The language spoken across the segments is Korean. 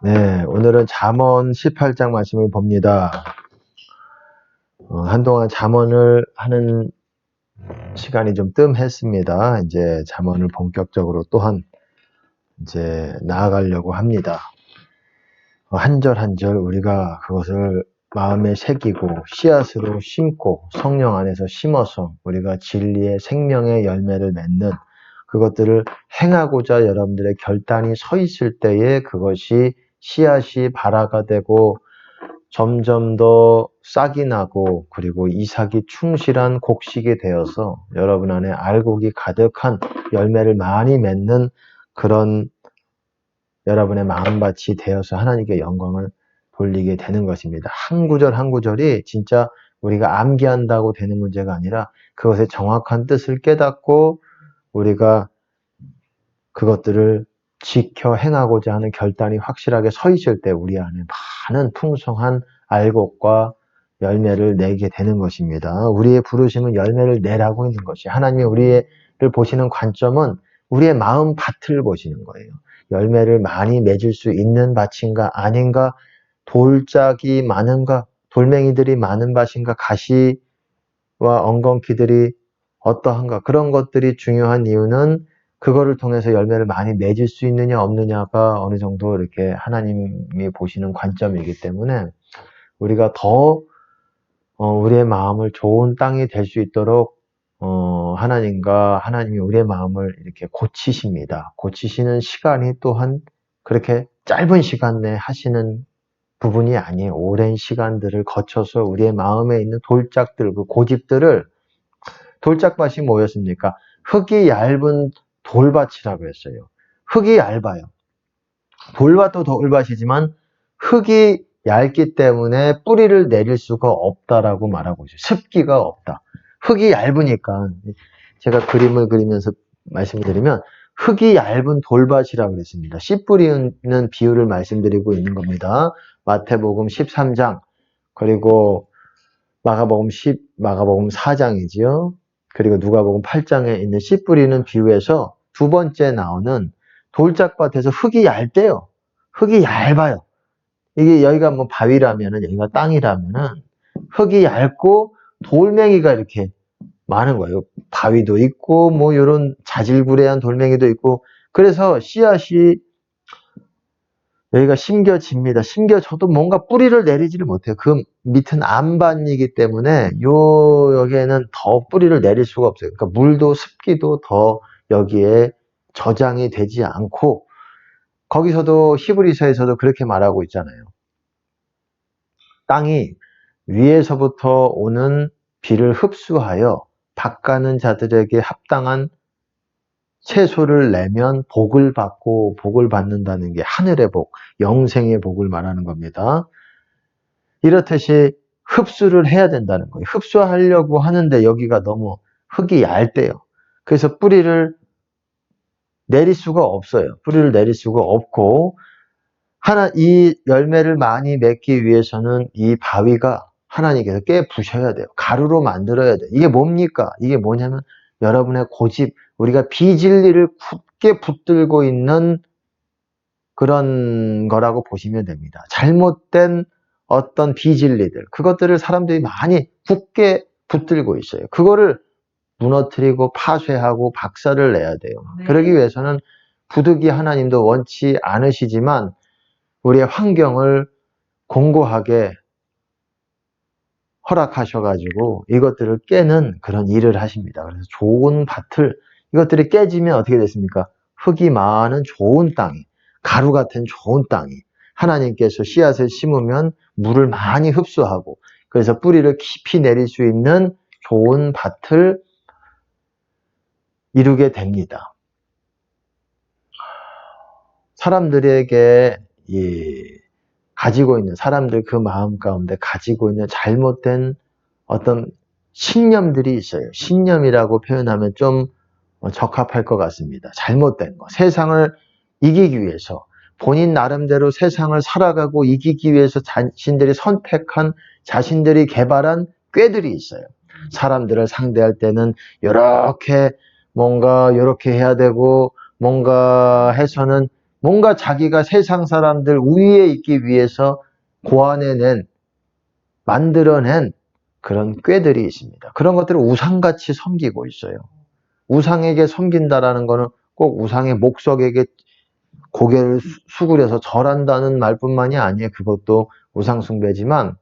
네, 오늘은 잠언 18장 말씀을 봅니다. 한동안 잠언을 하는 시간이 좀 뜸했습니다. 이제 잠언을 본격적으로 또한 이제 나아가려고 합니다. 한 절 한 절 우리가 그것을 마음에 새기고 씨앗으로 심고 성령 안에서 심어서 우리가 진리의 생명의 열매를 맺는 그것들을 행하고자 여러분들의 결단이 서 있을 때에 그것이 씨앗이 발화가 되고 점점 더 싹이 나고 그리고 이삭이 충실한 곡식이 되어서 여러분 안에 알곡이 가득한 열매를 많이 맺는 그런 여러분의 마음밭이 되어서 하나님께 영광을 돌리게 되는 것입니다. 한 구절 한 구절이 진짜 우리가 암기한다고 되는 문제가 아니라 그것의 정확한 뜻을 깨닫고 우리가 그것들을 지켜 행하고자 하는 결단이 확실하게 서 있을 때 우리 안에 많은 풍성한 알곡과 열매를 내게 되는 것입니다. 우리의 부르심은 열매를 내라고 있는 것이 하나님이 우리를 보시는 관점은 우리의 마음 밭을 보시는 거예요. 열매를 많이 맺을 수 있는 밭인가 아닌가, 돌짝이 많은가, 돌멩이들이 많은 밭인가, 가시와 엉겅퀴들이 어떠한가, 그런 것들이 중요한 이유는 그거를 통해서 열매를 많이 맺을 수 있느냐 없느냐가 어느 정도 이렇게 하나님이 보시는 관점이기 때문에 우리가 더 우리의 마음을 좋은 땅이 될 수 있도록 하나님이 우리의 마음을 이렇게 고치십니다. 고치시는 시간이 또한 그렇게 짧은 시간 내에 하시는 부분이 아니에요. 오랜 시간들을 거쳐서 우리의 마음에 있는 돌짝들, 그 고집들을 돌짝밭이 뭐였습니까? 흙이 얇은 돌밭이라고 했어요. 흙이 얇아요. 돌밭도 돌밭이지만 흙이 얇기 때문에 뿌리를 내릴 수가 없다라고 말하고 있어요. 습기가 없다. 흙이 얇으니까 제가 그림을 그리면서 말씀드리면 흙이 얇은 돌밭이라고 그랬습니다. 씨 뿌리는 비유를 말씀드리고 있는 겁니다. 마태복음 13장 그리고 마가복음 4장이지요. 그리고 누가복음 8장에 있는 씨 뿌리는 비유에서 두 번째 나오는 돌짝밭에서 흙이 얇대요. 흙이 얇아요. 이게 여기가 뭐 바위라면은 여기가 땅이라면은 흙이 얇고 돌멩이가 이렇게 많은 거예요. 바위도 있고 뭐 이런 자질구레한 돌멩이도 있고 그래서 씨앗이 여기가 심겨집니다. 심겨져도 뭔가 뿌리를 내리지를 못해요. 그 밑은 안반이기 때문에 여기에는 더 뿌리를 내릴 수가 없어요. 그러니까 물도 습기도 더 여기에 저장이 되지 않고 거기서도 히브리서에서도 그렇게 말하고 있잖아요. 땅이 위에서부터 오는 비를 흡수하여 밭가는 자들에게 합당한 채소를 내면 복을 받고 복을 받는다는 게 하늘의 복, 영생의 복을 말하는 겁니다. 이렇듯이 흡수를 해야 된다는 거예요. 흡수하려고 하는데 여기가 너무 흙이 얇대요. 그래서 뿌리를 내릴 수가 없어요. 뿌리를 내릴 수가 없고 이 열매를 많이 맺기 위해서는 이 바위가 하나님께서 깨 부셔야 돼요. 가루로 만들어야 돼요. 이게 뭡니까? 이게 뭐냐면 여러분의 고집, 우리가 비진리를 굳게 붙들고 있는 그런 거라고 보시면 됩니다. 잘못된 어떤 비진리들, 그것들을 사람들이 많이 굳게 붙들고 있어요. 그거를 무너뜨리고 파쇄하고 박살을 내야 돼요. 그러기 위해서는 부득이 하나님도 원치 않으시지만 우리의 환경을 공고하게 허락하셔가지고 이것들을 깨는 그런 일을 하십니다. 그래서 좋은 밭을 이것들이 깨지면 어떻게 됐습니까? 흙이 많은 좋은 땅이 가루 같은 좋은 땅이 하나님께서 씨앗을 심으면 물을 많이 흡수하고 그래서 뿌리를 깊이 내릴 수 있는 좋은 밭을 이루게 됩니다. 사람들에게 가지고 있는 사람들 그 마음 가운데 가지고 있는 잘못된 어떤 신념들이 있어요. 신념이라고 표현하면 좀 적합할 것 같습니다. 잘못된 거. 세상을 이기기 위해서 본인 나름대로 세상을 살아가고 이기기 위해서 자신들이 선택한 자신들이 개발한 꾀들이 있어요. 사람들을 상대할 때는 이렇게 뭔가 이렇게 해야 되고 뭔가 해서는 뭔가 자기가 세상 사람들 우위에 있기 위해서 고안해낸, 만들어낸 그런 꾀들이 있습니다. 그런 것들을 우상같이 섬기고 있어요. 우상에게 섬긴다라는 거는 꼭 우상의 목석에게 고개를 수그려서 절한다는 말뿐만이 아니에요. 그것도 우상숭배지만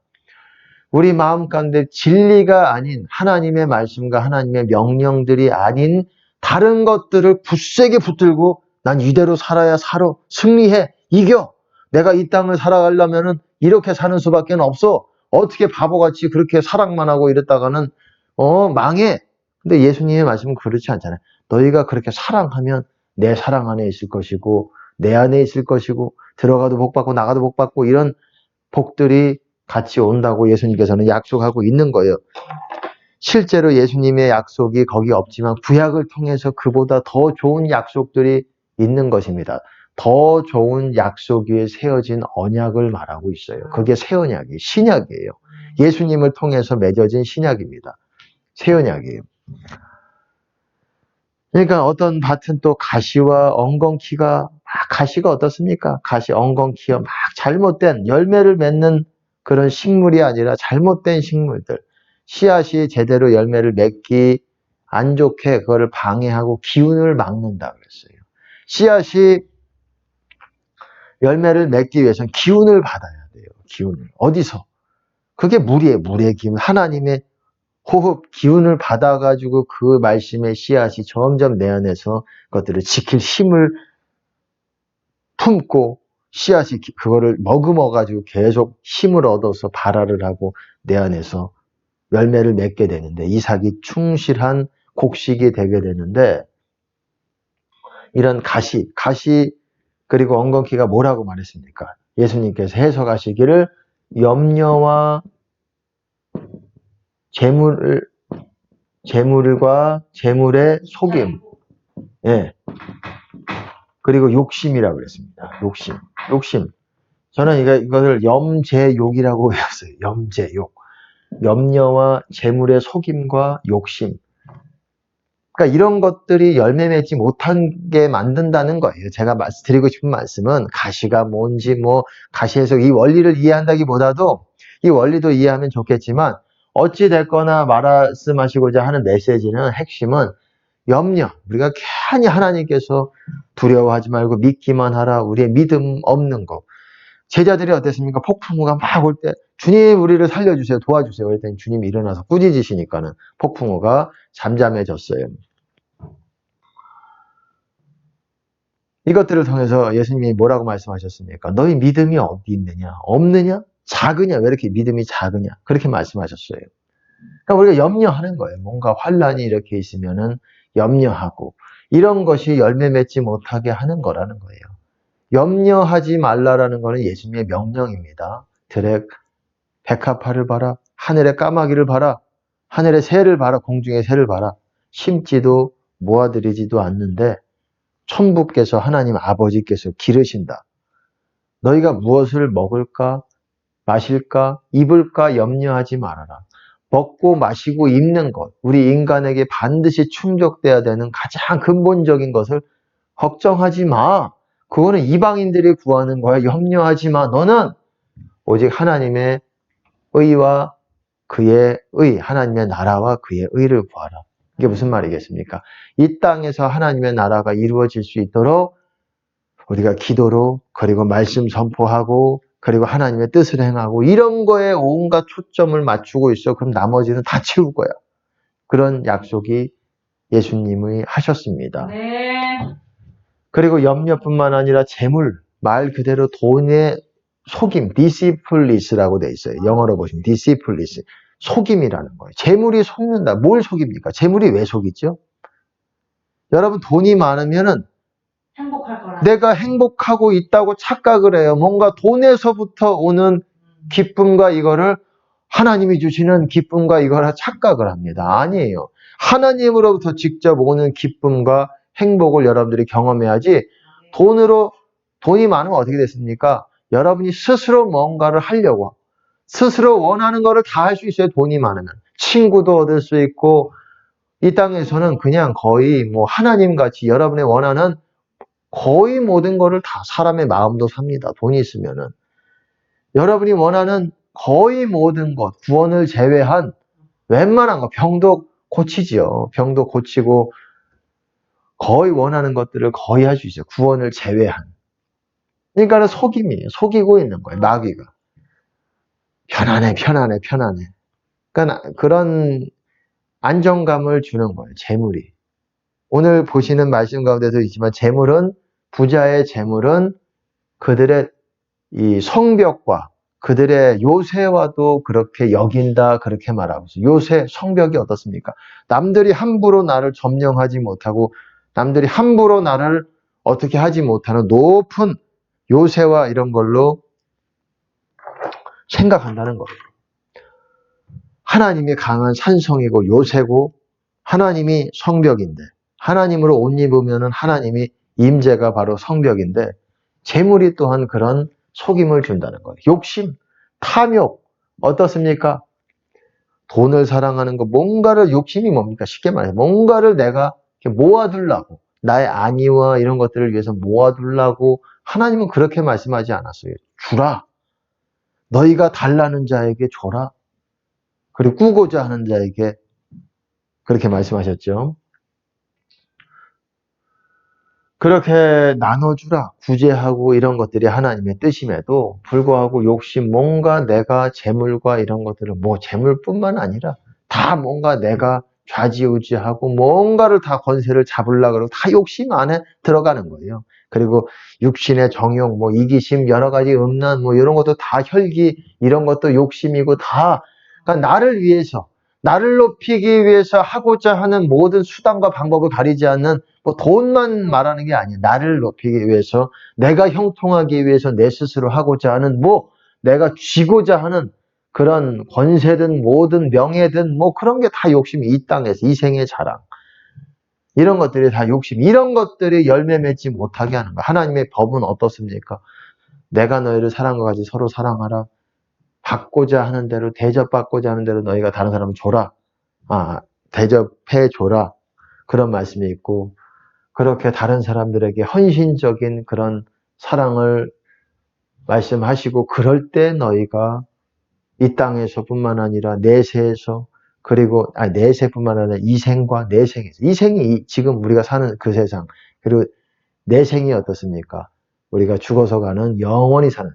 우리 마음 가운데 진리가 아닌 하나님의 말씀과 하나님의 명령들이 아닌 다른 것들을 굳세게 붙들고 난 이대로 살아야 승리해, 이겨. 내가 이 땅을 살아가려면은 이렇게 사는 수밖에 없어. 어떻게 바보같이 그렇게 사랑만 하고 이랬다가는 망해. 근데 예수님의 말씀은 그렇지 않잖아요. 너희가 그렇게 사랑하면 내 사랑 안에 있을 것이고 내 안에 있을 것이고 들어가도 복받고 나가도 복받고 이런 복들이 같이 온다고 예수님께서는 약속하고 있는 거예요. 실제로 예수님의 약속이 거기 없지만 구약을 통해서 그보다 더 좋은 약속들이 있는 것입니다. 더 좋은 약속 위에 세워진 언약을 말하고 있어요. 그게 새 언약이에요. 신약이에요. 예수님을 통해서 맺어진 신약입니다. 새 언약이에요. 그러니까 어떤 밭은 또 가시와 엉겅퀴가 가시가 어떻습니까? 가시 엉겅퀴가 잘못된 열매를 맺는 그런 식물이 아니라 잘못된 식물들. 씨앗이 제대로 열매를 맺기 안 좋게 그거를 방해하고 기운을 막는다 그랬어요. 씨앗이 열매를 맺기 위해서는 기운을 받아야 돼요. 기운을. 어디서? 그게 물이에요. 물의 기운. 하나님의 호흡, 기운을 받아가지고 그 말씀의 씨앗이 점점 내 안에서 그것들을 지킬 힘을 품고 씨앗이 그거를 머금어가지고 계속 힘을 얻어서 발화를 하고 내 안에서 열매를 맺게 되는데 이삭이 충실한 곡식이 되게 되는데 이런 가시 그리고 엉겅퀴가 뭐라고 말했습니까? 예수님께서 해석하시기를 염려와 재물과 재물의 속임, 예, 그리고 욕심이라고 그랬습니다. 욕심. 저는 이것을 염제욕이라고 외웠어요. 염제욕. 염려와 재물의 속임과 욕심. 그러니까 이런 것들이 열매 맺지 못하게 만든다는 거예요. 제가 드리고 싶은 말씀은 가시가 뭔지 가시에서 이 원리를 이해한다기보다도 이 원리도 이해하면 좋겠지만 어찌 됐거나 말씀하시고자 하는 메시지는 핵심은 염려. 우리가 괜히 하나님께서 두려워하지 말고 믿기만 하라. 우리의 믿음 없는 거. 제자들이 어땠습니까? 폭풍우가 막 올 때 주님 우리를 살려주세요. 도와주세요. 그랬더니 주님이 일어나서 꾸짖으시니까는 폭풍우가 잠잠해졌어요. 이것들을 통해서 예수님이 뭐라고 말씀하셨습니까? 너희 믿음이 어디 있느냐? 없느냐? 작으냐? 왜 이렇게 믿음이 작으냐? 그렇게 말씀하셨어요. 그러니까 우리가 염려하는 거예요. 뭔가 환란이 이렇게 있으면은 염려하고 이런 것이 열매 맺지 못하게 하는 거라는 거예요. 염려하지 말라라는 것은 예수님의 명령입니다. 들에 백합화를 봐라. 하늘의 까마귀를 봐라. 하늘의 새를 봐라. 공중의 새를 봐라. 심지도 모아들이지도 않는데 천부께서 하나님 아버지께서 기르신다. 너희가 무엇을 먹을까? 마실까? 입을까? 염려하지 말아라. 먹고 마시고 입는 것, 우리 인간에게 반드시 충족돼야 되는 가장 근본적인 것을 걱정하지 마. 그거는 이방인들이 구하는 거야. 염려하지 마. 너는 오직 하나님의 의와 그의 하나님의 나라와 그의 의를 구하라. 이게 무슨 말이겠습니까? 이 땅에서 하나님의 나라가 이루어질 수 있도록 우리가 기도로 그리고 말씀 선포하고 그리고 하나님의 뜻을 행하고 이런 거에 온갖 초점을 맞추고 있어. 그럼 나머지는 다 채울 거야. 그런 약속이 예수님이 하셨습니다. 네. 그리고 염려뿐만 아니라 재물, 말 그대로 돈의 속임, deceitfulness라고 돼 있어요. 영어로 보시면 deceitfulness, 속임이라는 거예요. 재물이 속는다. 뭘 속입니까? 재물이 왜 속이죠? 여러분 돈이 많으면은 행복할 거라. 내가 행복하고 있다고 착각을 해요. 뭔가 돈에서부터 오는 기쁨과 이거를 하나님이 주시는 기쁨과 이거를 착각을 합니다. 아니에요. 하나님으로부터 직접 오는 기쁨과 행복을 여러분들이 경험해야지 돈이 많으면 어떻게 됐습니까? 여러분이 스스로 뭔가를 하려고 스스로 원하는 거를 다 할 수 있어요. 돈이 많으면. 친구도 얻을 수 있고 이 땅에서는 그냥 거의 하나님같이 여러분의 원하는 거의 모든 거를 다 사람의 마음도 삽니다. 돈이 있으면은. 여러분이 원하는 거의 모든 것, 구원을 제외한 웬만한 거, 병도 고치지요. 병도 고치고 거의 원하는 것들을 거의 할 수 있어요. 구원을 제외한. 그러니까는 속임이에요. 속이고 있는 거예요. 마귀가. 편안해, 편안해, 편안해. 그러니까 그런 안정감을 주는 거예요. 재물이. 오늘 보시는 말씀 가운데도 있지만 부자의 재물은 그들의 이 성벽과 그들의 요새와도 그렇게 여긴다 그렇게 말하고 있어요. 요새 성벽이 어떻습니까? 남들이 함부로 나를 점령하지 못하고 남들이 함부로 나를 어떻게 하지 못하는 높은 요새와 이런 걸로 생각한다는 거예요. 하나님이 강한 산성이고 요새고 하나님이 성벽인데 하나님으로 옷 입으면 하나님이 임재가 바로 성벽인데 재물이 또한 그런 속임을 준다는 거예요. 욕심, 탐욕 어떻습니까? 돈을 사랑하는 거 뭔가를 욕심이 뭡니까? 쉽게 말해서 뭔가를 내가 이렇게 모아두려고 나의 안위와 이런 것들을 위해서 모아두려고 하나님은 그렇게 말씀하지 않았어요. 주라. 너희가 달라는 자에게 줘라. 그리고 꾸고자 하는 자에게 그렇게 말씀하셨죠. 그렇게 나눠주라, 구제하고 이런 것들이 하나님의 뜻임에도 불구하고 욕심, 뭔가 내가 재물과 이런 것들을 재물뿐만 아니라 다 뭔가 내가 좌지우지하고 뭔가를 다 권세를 잡으려고 그러고 다 욕심 안에 들어가는 거예요. 그리고 육신의 정욕, 이기심, 여러 가지 음란, 이런 것도 다 혈기, 이런 것도 욕심이고 다, 그러니까 나를 높이기 위해서 하고자 하는 모든 수단과 방법을 가리지 않는 돈만 말하는 게 아니에요. 나를 높이기 위해서, 내가 형통하기 위해서 내 스스로 하고자 하는 내가 쥐고자 하는 그런 권세든 뭐든 명예든 그런 게 다 욕심이 이 땅에서 이 생의 자랑. 이런 것들이 다 욕심. 이런 것들이 열매 맺지 못하게 하는 거야. 하나님의 법은 어떻습니까? 내가 너희를 사랑과 같이 서로 사랑하라. 받고자 하는 대로 대접받고자 하는 대로 너희가 다른 사람을 줘라. 대접해 줘라. 그런 말씀이 있고 그렇게 다른 사람들에게 헌신적인 그런 사랑을 말씀하시고 그럴 때 너희가 이 땅에서뿐만 아니라 내세에서 그리고 내세뿐만 아니라 이생과 내생에서 이생이 지금 우리가 사는 그 세상 그리고 내생이 어떻습니까? 우리가 죽어서 가는 영원히 사는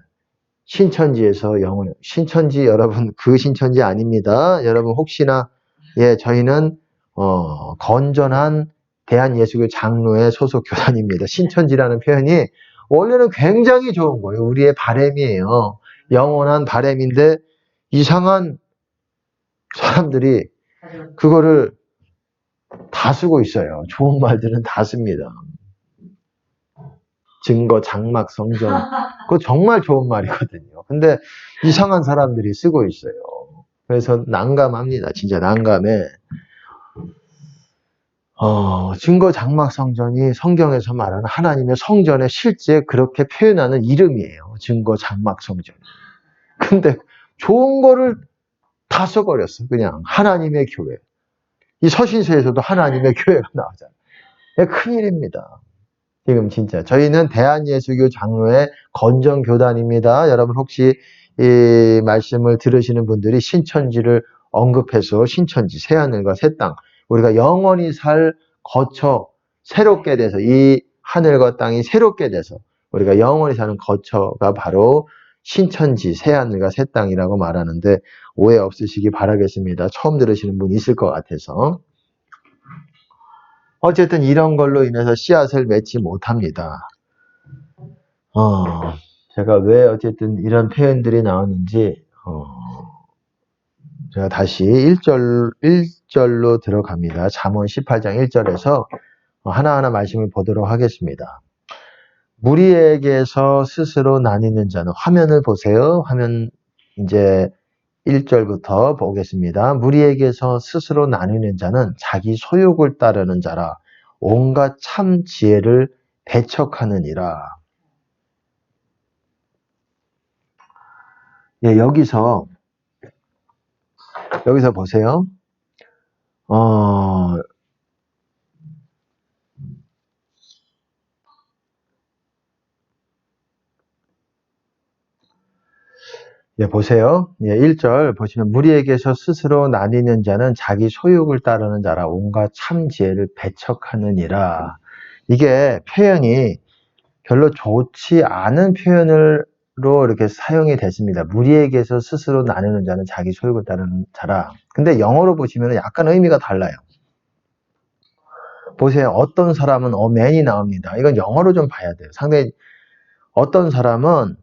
신천지에서 영원히 신천지 여러분 그 신천지 아닙니다. 여러분 혹시나 저희는 건전한 대한예수교 장로의 소속 교단입니다. 신천지라는 표현이 원래는 굉장히 좋은 거예요. 우리의 바램이에요. 영원한 바램인데 이상한 사람들이 그거를 다 쓰고 있어요. 좋은 말들은 다 씁니다. 증거, 장막, 성전. 그거 정말 좋은 말이거든요. 근데 이상한 사람들이 쓰고 있어요. 그래서 난감합니다. 진짜 난감해. 증거, 장막, 성전이 성경에서 말하는 하나님의 성전에 실제 그렇게 표현하는 이름이에요. 증거, 장막, 성전. 근데 좋은 거를 다 써버렸어. 그냥 하나님의 교회. 이 서신서에서도 하나님의 교회가 나오잖아요. 큰일입니다. 지금 진짜 저희는 대한예수교 장로의 건전교단입니다. 여러분 혹시 이 말씀을 들으시는 분들이 신천지를 언급해서 신천지 새하늘과 새 땅 우리가 영원히 살 거처 새롭게 돼서 이 하늘과 땅이 새롭게 돼서 우리가 영원히 사는 거처가 바로 신천지 새하늘과 새 땅이라고 말하는데 오해 없으시기 바라겠습니다. 처음 들으시는 분 있을 것 같아서. 어쨌든 이런 걸로 인해서 씨앗을 맺지 못합니다. 제가 왜 어쨌든 이런 표현들이 나오는지, 제가 다시 1절로 들어갑니다. 잠언 18장 1절에서 하나하나 말씀을 보도록 하겠습니다. 무리에게서 스스로 나뉘는 자는 화면을 보세요. 화면 이제 1절부터 보겠습니다. 무리에게서 스스로 나뉘는 자는 자기 소욕을 따르는 자라 온갖 참 지혜를 배척하느니라. 여기서 보세요. 예, 보세요. 예, 1절 보시면 무리에게서 스스로 나뉘는 자는 자기 소욕을 따르는 자라 온갖 참 지혜를 배척하느니라. 이게 표현이 별로 좋지 않은 표현으로 이렇게 사용이 됐습니다. 무리에게서 스스로 나누는 자는 자기 소욕을 따르는 자라. 근데 영어로 보시면 약간 의미가 달라요. 보세요. 어떤 사람은 man이 나옵니다. 이건 영어로 좀 봐야 돼요. 상당히 어떤 사람은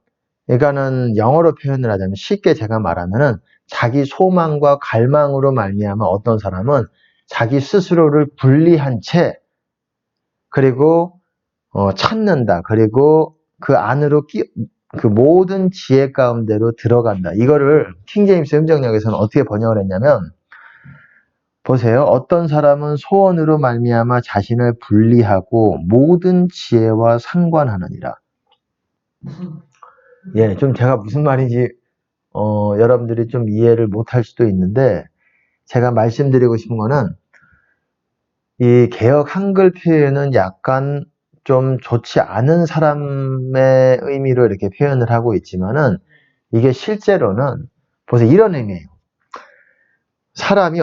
그러니까는 영어로 표현을 하자면 쉽게 제가 말하면은 자기 소망과 갈망으로 말미암아 어떤 사람은 자기 스스로를 분리한 채 그리고 찾는다. 그리고 그 안으로 그 모든 지혜 가운데로 들어간다. 이거를 킹제임스 음정역에서는 어떻게 번역을 했냐면 보세요. 어떤 사람은 소원으로 말미암아 자신을 분리하고 모든 지혜와 상관하느니라. 예, 좀 제가 무슨 말인지 여러분들이 좀 이해를 못할 수도 있는데 제가 말씀드리고 싶은 거는 이 개역 한글 표현은 약간 좀 좋지 않은 사람의 의미로 이렇게 표현을 하고 있지만은 이게 실제로는 보세요. 이런 의미예요.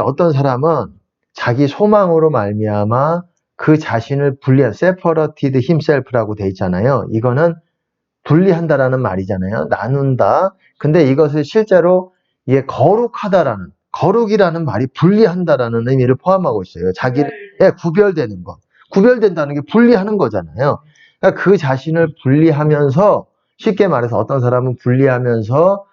어떤 사람은 자기 소망으로 말미암아 그 자신을 분리한 separated himself라고 돼 있잖아요. 이거는 분리한다라는 말이잖아요. 나눈다. 근데 이것을 실제로 이게 거룩이라는 말이 분리한다라는 의미를 포함하고 있어요. 구별되는 것. 구별된다는 게 분리하는 거잖아요. 그러니까 그 자신을 분리하면서 쉽게 말해서 어떤 사람은 분리하면서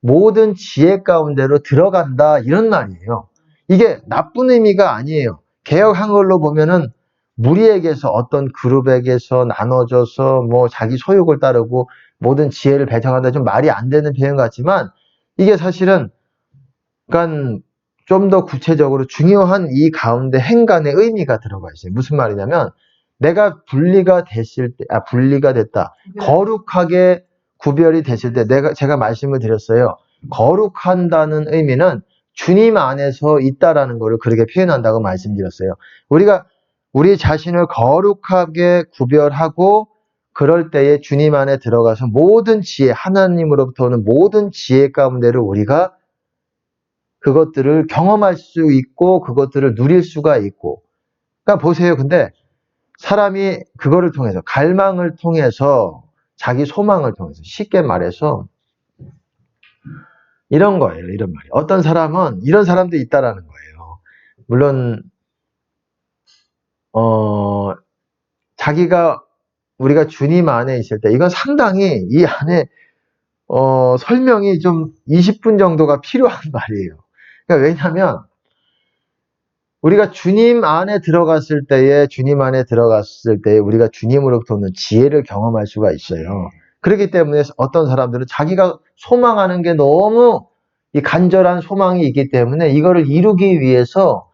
모든 지혜 가운데로 들어간다 이런 말이에요. 이게 나쁜 의미가 아니에요. 개역 한글로 보면은 무리에게서 어떤 그룹에게서 나눠져서 뭐 자기 소욕을 따르고 모든 지혜를 배정한다 좀 말이 안 되는 표현 같지만 이게 사실은 그러니까 좀 더 구체적으로 중요한 이 가운데 행간의 의미가 들어가 있어요. 무슨 말이냐면 내가 분리가 됐다. 거룩하게 구별이 됐을 때 제가 말씀을 드렸어요. 거룩한다는 의미는 주님 안에서 있다라는 것을 그렇게 표현한다고 말씀드렸어요. 우리가 우리 자신을 거룩하게 구별하고 그럴 때에 주님 안에 들어가서 모든 지혜, 하나님으로부터 오는 모든 지혜 가운데를 우리가 그것들을 경험할 수 있고 그것들을 누릴 수가 있고 그러니까 보세요. 근데 사람이 그거를 통해서 갈망을 통해서 자기 소망을 통해서 쉽게 말해서 이런 거예요. 이런 말이. 어떤 사람은 이런 사람도 있다라는 거예요. 물론 자기가 우리가 주님 안에 있을 때 이건 상당히 이 안에 설명이 좀 20분 정도가 필요한 말이에요. 그러니까 왜냐하면 우리가 주님 안에 들어갔을 때에 우리가 주님으로부터 오는 지혜를 경험할 수가 있어요. 그렇기 때문에 어떤 사람들은 자기가 소망하는 게 너무 이 간절한 소망이 있기 때문에 이거를 이루기 위해서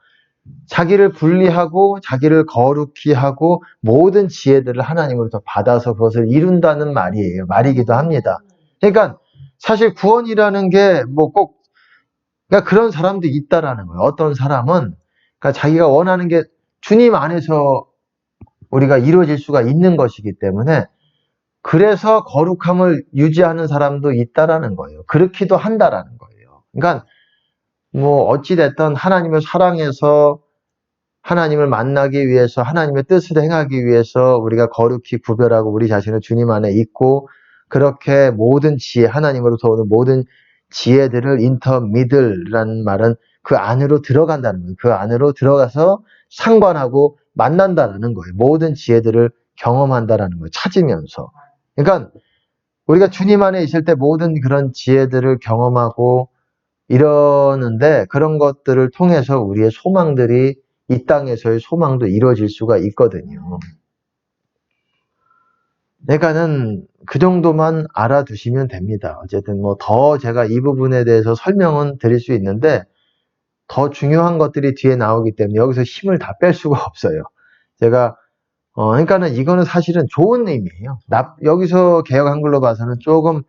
자기를 분리하고 자기를 거룩히 하고 모든 지혜들을 하나님으로부터 받아서 그것을 이룬다는 말이기도 합니다. 그러니까 사실 구원이라는 게 뭐 꼭 그러니까 그런 사람도 있다라는 거예요. 어떤 사람은 그러니까 자기가 원하는 게 주님 안에서 우리가 이루어질 수가 있는 것이기 때문에 그래서 거룩함을 유지하는 사람도 있다라는 거예요. 그렇기도 한다라는 거예요. 그러니까 뭐 어찌됐든 하나님을 사랑해서 하나님을 만나기 위해서 하나님의 뜻을 행하기 위해서 우리가 거룩히 구별하고 우리 자신을 주님 안에 있고 그렇게 모든 지혜 하나님으로부터 오는 모든 지혜들을 인터미들라는 말은 그 안으로 들어간다는 거예요. 그 안으로 들어가서 상관하고 만난다는 거예요. 모든 지혜들을 경험한다는 거예요. 찾으면서. 그러니까 우리가 주님 안에 있을 때 모든 그런 지혜들을 경험하고 이러는데 그런 것들을 통해서 우리의 소망들이 이 땅에서의 소망도 이루어질 수가 있거든요. 그러니까는 그 정도만 알아두시면 됩니다. 어쨌든 뭐 더 제가 이 부분에 대해서 설명은 드릴 수 있는데 더 중요한 것들이 뒤에 나오기 때문에 여기서 힘을 다 뺄 수가 없어요. 제가 그러니까는 이거는 사실은 좋은 의미예요. 여기서 개역 한글로 봐서는 조금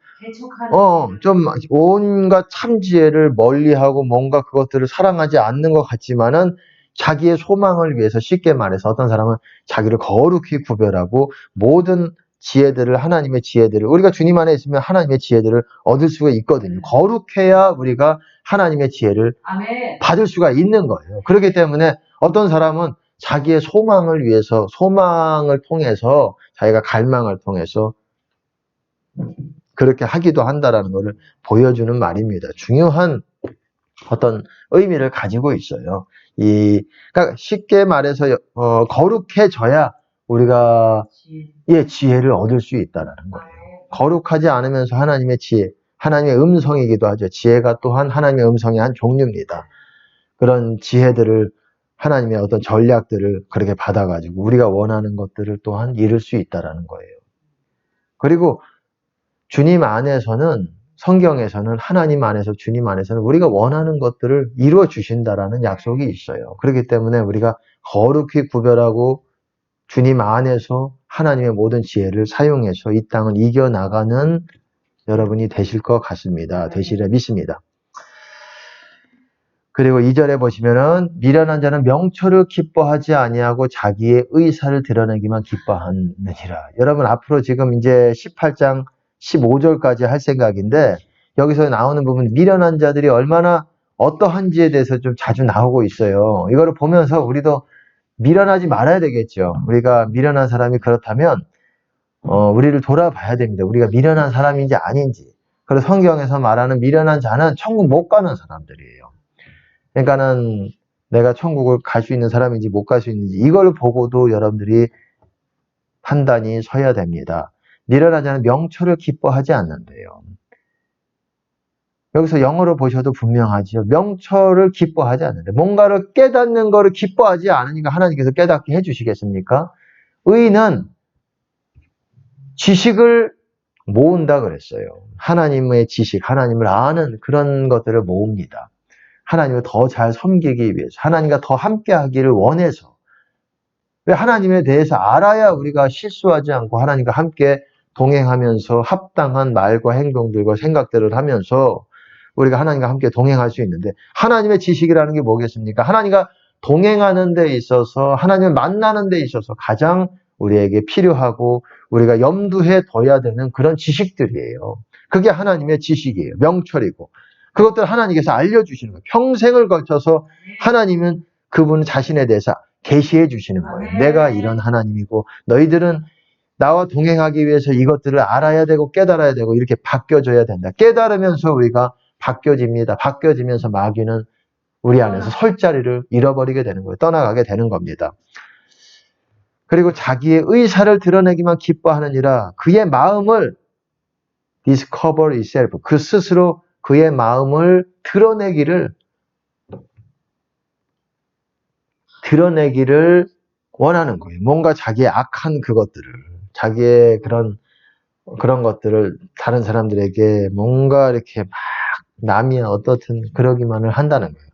좀 온갖 참지혜를 멀리하고 뭔가 그것들을 사랑하지 않는 것 같지만은 자기의 소망을 위해서 쉽게 말해서 어떤 사람은 자기를 거룩히 구별하고 모든 지혜들을, 하나님의 지혜들을, 우리가 주님 안에 있으면 하나님의 지혜들을 얻을 수가 있거든요. 거룩해야 우리가 하나님의 지혜를 받을 수가 있는 거예요. 그렇기 때문에 어떤 사람은 자기의 소망을 위해서, 소망을 통해서, 자기가 갈망을 통해서 그렇게 하기도 한다라는 것을 보여주는 말입니다. 중요한 어떤 의미를 가지고 있어요. 그러니까 쉽게 말해서 거룩해져야 우리가 지혜를 얻을 수 있다라는 거예요. 거룩하지 않으면서 하나님의 지혜, 하나님의 음성이기도 하죠. 지혜가 또한 하나님의 음성의 한 종류입니다. 그런 지혜들을, 하나님의 어떤 전략들을 그렇게 받아가지고 우리가 원하는 것들을 또한 이룰 수 있다라는 거예요. 그리고 주님 안에서는, 성경에서는, 하나님 안에서, 주님 안에서는 우리가 원하는 것들을 이루어 주신다라는 약속이 있어요. 그렇기 때문에 우리가 거룩히 구별하고 주님 안에서 하나님의 모든 지혜를 사용해서 이 땅을 이겨나가는 여러분이 되실 것 같습니다. 되시려 믿습니다. 그리고 2절에 보시면은 미련한 자는 명철을 기뻐하지 아니하고 자기의 의사를 드러내기만 기뻐하느니라. 여러분 앞으로 지금 이제 18장 15절까지 할 생각인데 여기서 나오는 부분 미련한 자들이 얼마나 어떠한지에 대해서 좀 자주 나오고 있어요. 이거를 보면서 우리도 미련하지 말아야 되겠죠. 우리가 미련한 사람이 그렇다면 우리를 돌아봐야 됩니다. 우리가 미련한 사람인지 아닌지. 그래서 성경에서 말하는 미련한 자는 천국 못 가는 사람들이에요. 그러니까는 내가 천국을 갈 수 있는 사람인지 못 갈 수 있는지 이걸 보고도 여러분들이 판단이 서야 됩니다. 미련한 자는 명철을 기뻐하지 않는데요. 여기서 영어로 보셔도 분명하죠. 명철을 기뻐하지 않는데 뭔가를 깨닫는 거를 기뻐하지 않으니까 하나님께서 깨닫게 해주시겠습니까? 의인은 지식을 모은다 그랬어요. 하나님의 지식, 하나님을 아는 그런 것들을 모읍니다. 하나님을 더 잘 섬기기 위해서, 하나님과 더 함께 하기를 원해서. 왜 하나님에 대해서 알아야 우리가 실수하지 않고 하나님과 함께 동행하면서 합당한 말과 행동들과 생각들을 하면서 우리가 하나님과 함께 동행할 수 있는데 하나님의 지식이라는 게 뭐겠습니까? 하나님과 동행하는 데 있어서 하나님을 만나는 데 있어서 가장 우리에게 필요하고 우리가 염두에 둬야 되는 그런 지식들이에요. 그게 하나님의 지식이에요. 명철이고. 그것들 하나님께서 알려주시는 거예요. 평생을 걸쳐서 하나님은 그분 자신에 대해서 계시해 주시는 거예요. 내가 이런 하나님이고 너희들은 나와 동행하기 위해서 이것들을 알아야 되고 깨달아야 되고 이렇게 바뀌어져야 된다. 깨달으면서 우리가 바뀌어집니다. 바뀌어지면서 마귀는 우리 안에서 설 자리를 잃어버리게 되는 거예요. 떠나가게 되는 겁니다. 그리고 자기의 의사를 드러내기만 기뻐하느니라 그의 마음을 discover itself 그 스스로 그의 마음을 드러내기를 원하는 거예요. 뭔가 자기의 악한 그것들을, 자기의 그런 것들을 다른 사람들에게 뭔가 이렇게 막 남이 어떻든 그러기만을 한다는 거예요.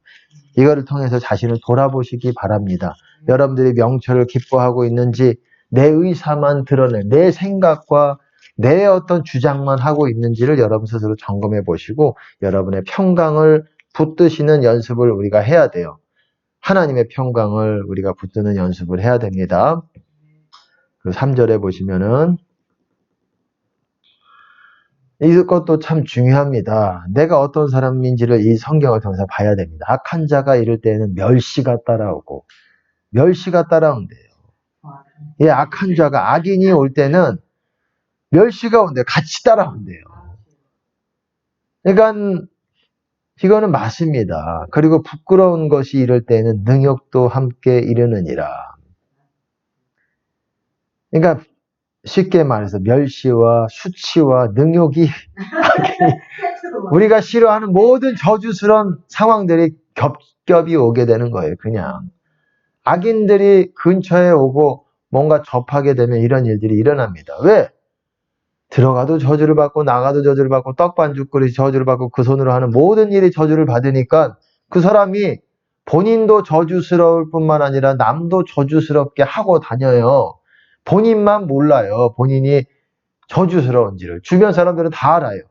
이거를 통해서 자신을 돌아보시기 바랍니다. 여러분들이 명철을 기뻐하고 있는지 내 의사만 드러내, 내 생각과 내 어떤 주장만 하고 있는지를 여러분 스스로 점검해 보시고 여러분의 평강을 붙드시는 연습을 우리가 해야 돼요. 하나님의 평강을 우리가 붙드는 연습을 해야 됩니다. 그리고 3절에 보시면은 이것도 참 중요합니다. 내가 어떤 사람인지를 이 성경을 통해서 봐야 됩니다. 악한 자가 이럴 때는 멸시가 따라오고 멸시가 따라온대요. 이 악한 자가 악인이 올 때는 멸시가 온대요. 같이 따라온대요. 그러니까 이거는 맞습니다. 그리고 부끄러운 것이 이럴 때는 능욕도 함께 이르느니라. 그러니까 쉽게 말해서 멸시와 수치와 능욕이 우리가 싫어하는 모든 저주스러운 상황들이 겹겹이 오게 되는 거예요. 그냥 악인들이 근처에 오고 뭔가 접하게 되면 이런 일들이 일어납니다. 왜? 들어가도 저주를 받고 나가도 저주를 받고 떡반죽거리 저주를 받고 그 손으로 하는 모든 일이 저주를 받으니까 그 사람이 본인도 저주스러울 뿐만 아니라 남도 저주스럽게 하고 다녀요. 본인만 몰라요. 본인이 저주스러운지를. 주변 사람들은 다 알아요.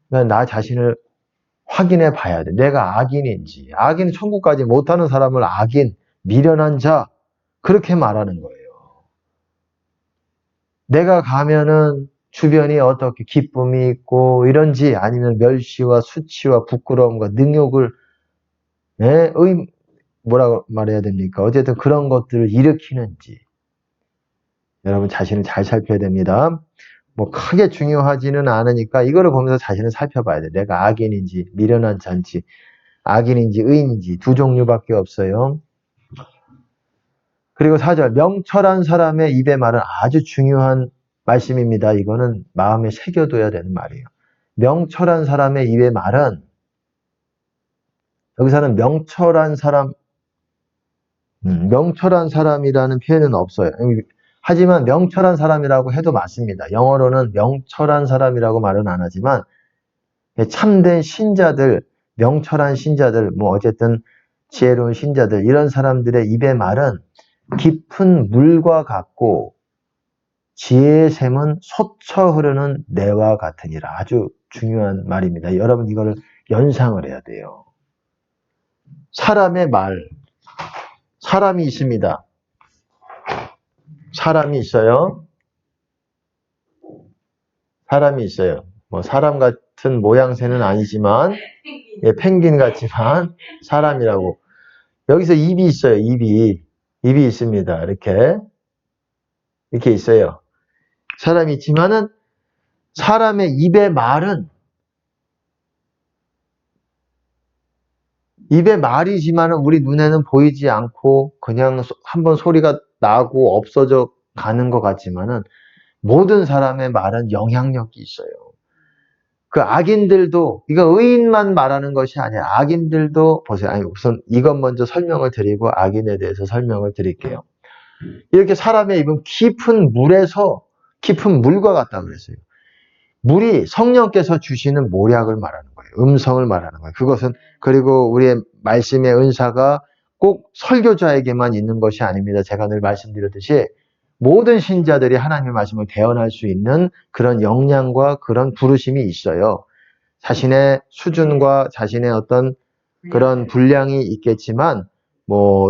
나 자신을 확인해 봐야 돼. 내가 악인인지. 악인 천국까지 못하는 사람을 악인, 미련한 자 그렇게 말하는 거예요. 내가 가면은 주변이 어떻게 기쁨이 있고 이런지 아니면 멸시와 수치와 부끄러움과 능욕을 뭐라고 말해야 됩니까? 어쨌든 그런 것들을 일으키는지 여러분 자신을 잘 살펴야 됩니다. 뭐 크게 중요하지는 않으니까 이거를 보면서 자신을 살펴봐야 돼. 내가 악인인지 미련한 자인지 악인인지 의인인지 두 종류밖에 없어요. 그리고 4절 명철한 사람의 입의 말은 아주 중요한 말씀입니다. 이거는 마음에 새겨둬야 되는 말이에요. 명철한 사람의 입의 말은 여기서는 명철한 사람이라는 표현은 없어요. 하지만 명철한 사람이라고 해도 맞습니다. 영어로는 명철한 사람이라고 말은 안 하지만 참된 신자들, 명철한 신자들, 뭐 어쨌든 지혜로운 신자들 이런 사람들의 입의 말은 깊은 물과 같고 지혜의 샘은 솟쳐 흐르는 내와 같으니라. 아주 중요한 말입니다. 여러분 이거를 연상을 해야 돼요. 사람의 말, 사람이 있습니다. 사람이 있어요. 사람이 있어요. 뭐 사람 같은 모양새는 아니지만 펭귄 같지만 사람이라고. 여기서 입이 있어요. 입이 있습니다. 이렇게 있어요. 사람이 있지만은 사람의 입의 말이지만은 우리 눈에는 보이지 않고 그냥 한번 소리가 나고 없어져 가는 것 같지만은 모든 사람의 말은 영향력이 있어요. 그 악인들도 이거 의인만 말하는 것이 아니라 악인들도 보세요. 아니 우선 이것 먼저 설명을 드리고 악인에 대해서 설명을 드릴게요. 이렇게 사람의 입은 깊은 물과 같다 그랬어요. 물이 성령께서 주시는 모략을 말하는 거예요. 음성을 말하는 거예요. 그것은 그리고 우리의 말씀의 은사가 꼭 설교자에게만 있는 것이 아닙니다. 제가 늘 말씀드렸듯이 모든 신자들이 하나님의 말씀을 대언할 수 있는 그런 역량과 그런 부르심이 있어요. 자신의 수준과 자신의 어떤 그런 분량이 있겠지만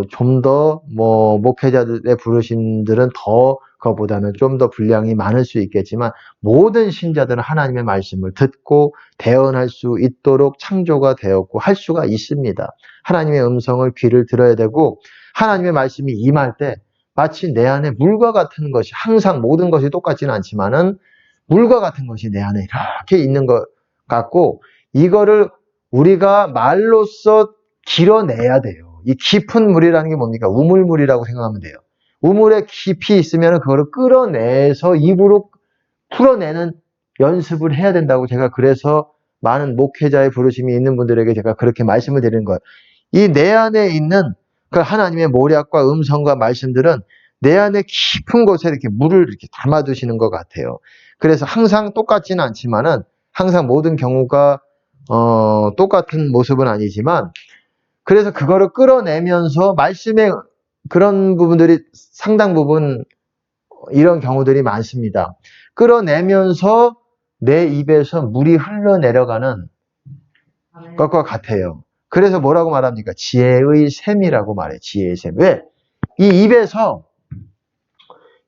좀 더 목회자들의 부르심들은 더 그것보다는 좀 더 분량이 많을 수 있겠지만 모든 신자들은 하나님의 말씀을 듣고 대언할 수 있도록 창조가 되었고 할 수가 있습니다. 하나님의 음성을 귀를 들어야 되고 하나님의 말씀이 임할 때 마치 내 안에 물과 같은 것이 항상 모든 것이 똑같지는 않지만은 물과 같은 것이 내 안에 이렇게 있는 것 같고 이거를 우리가 말로써 길어내야 돼요. 이 깊은 물이라는 게 뭡니까? 우물물이라고 생각하면 돼요. 우물에 깊이 있으면 그거를 끌어내서 입으로 풀어내는 연습을 해야 된다고 제가 그래서 많은 목회자의 부르심이 있는 분들에게 제가 그렇게 말씀을 드리는 거예요. 이 내 안에 있는 그 하나님의 모략과 음성과 말씀들은 내 안에 깊은 곳에 이렇게 물을 이렇게 담아두시는 것 같아요. 그래서 항상 똑같지는 않지만은 항상 모든 경우가 똑같은 모습은 아니지만 그래서 그거를 끌어내면서 말씀의 그런 부분들이 상당 부분 이런 경우들이 많습니다. 끌어내면서 내 입에서 물이 흘러내려가는 것과 같아요. 그래서 뭐라고 말합니까? 지혜의 샘이라고 말해요. 지혜의 샘. 왜? 이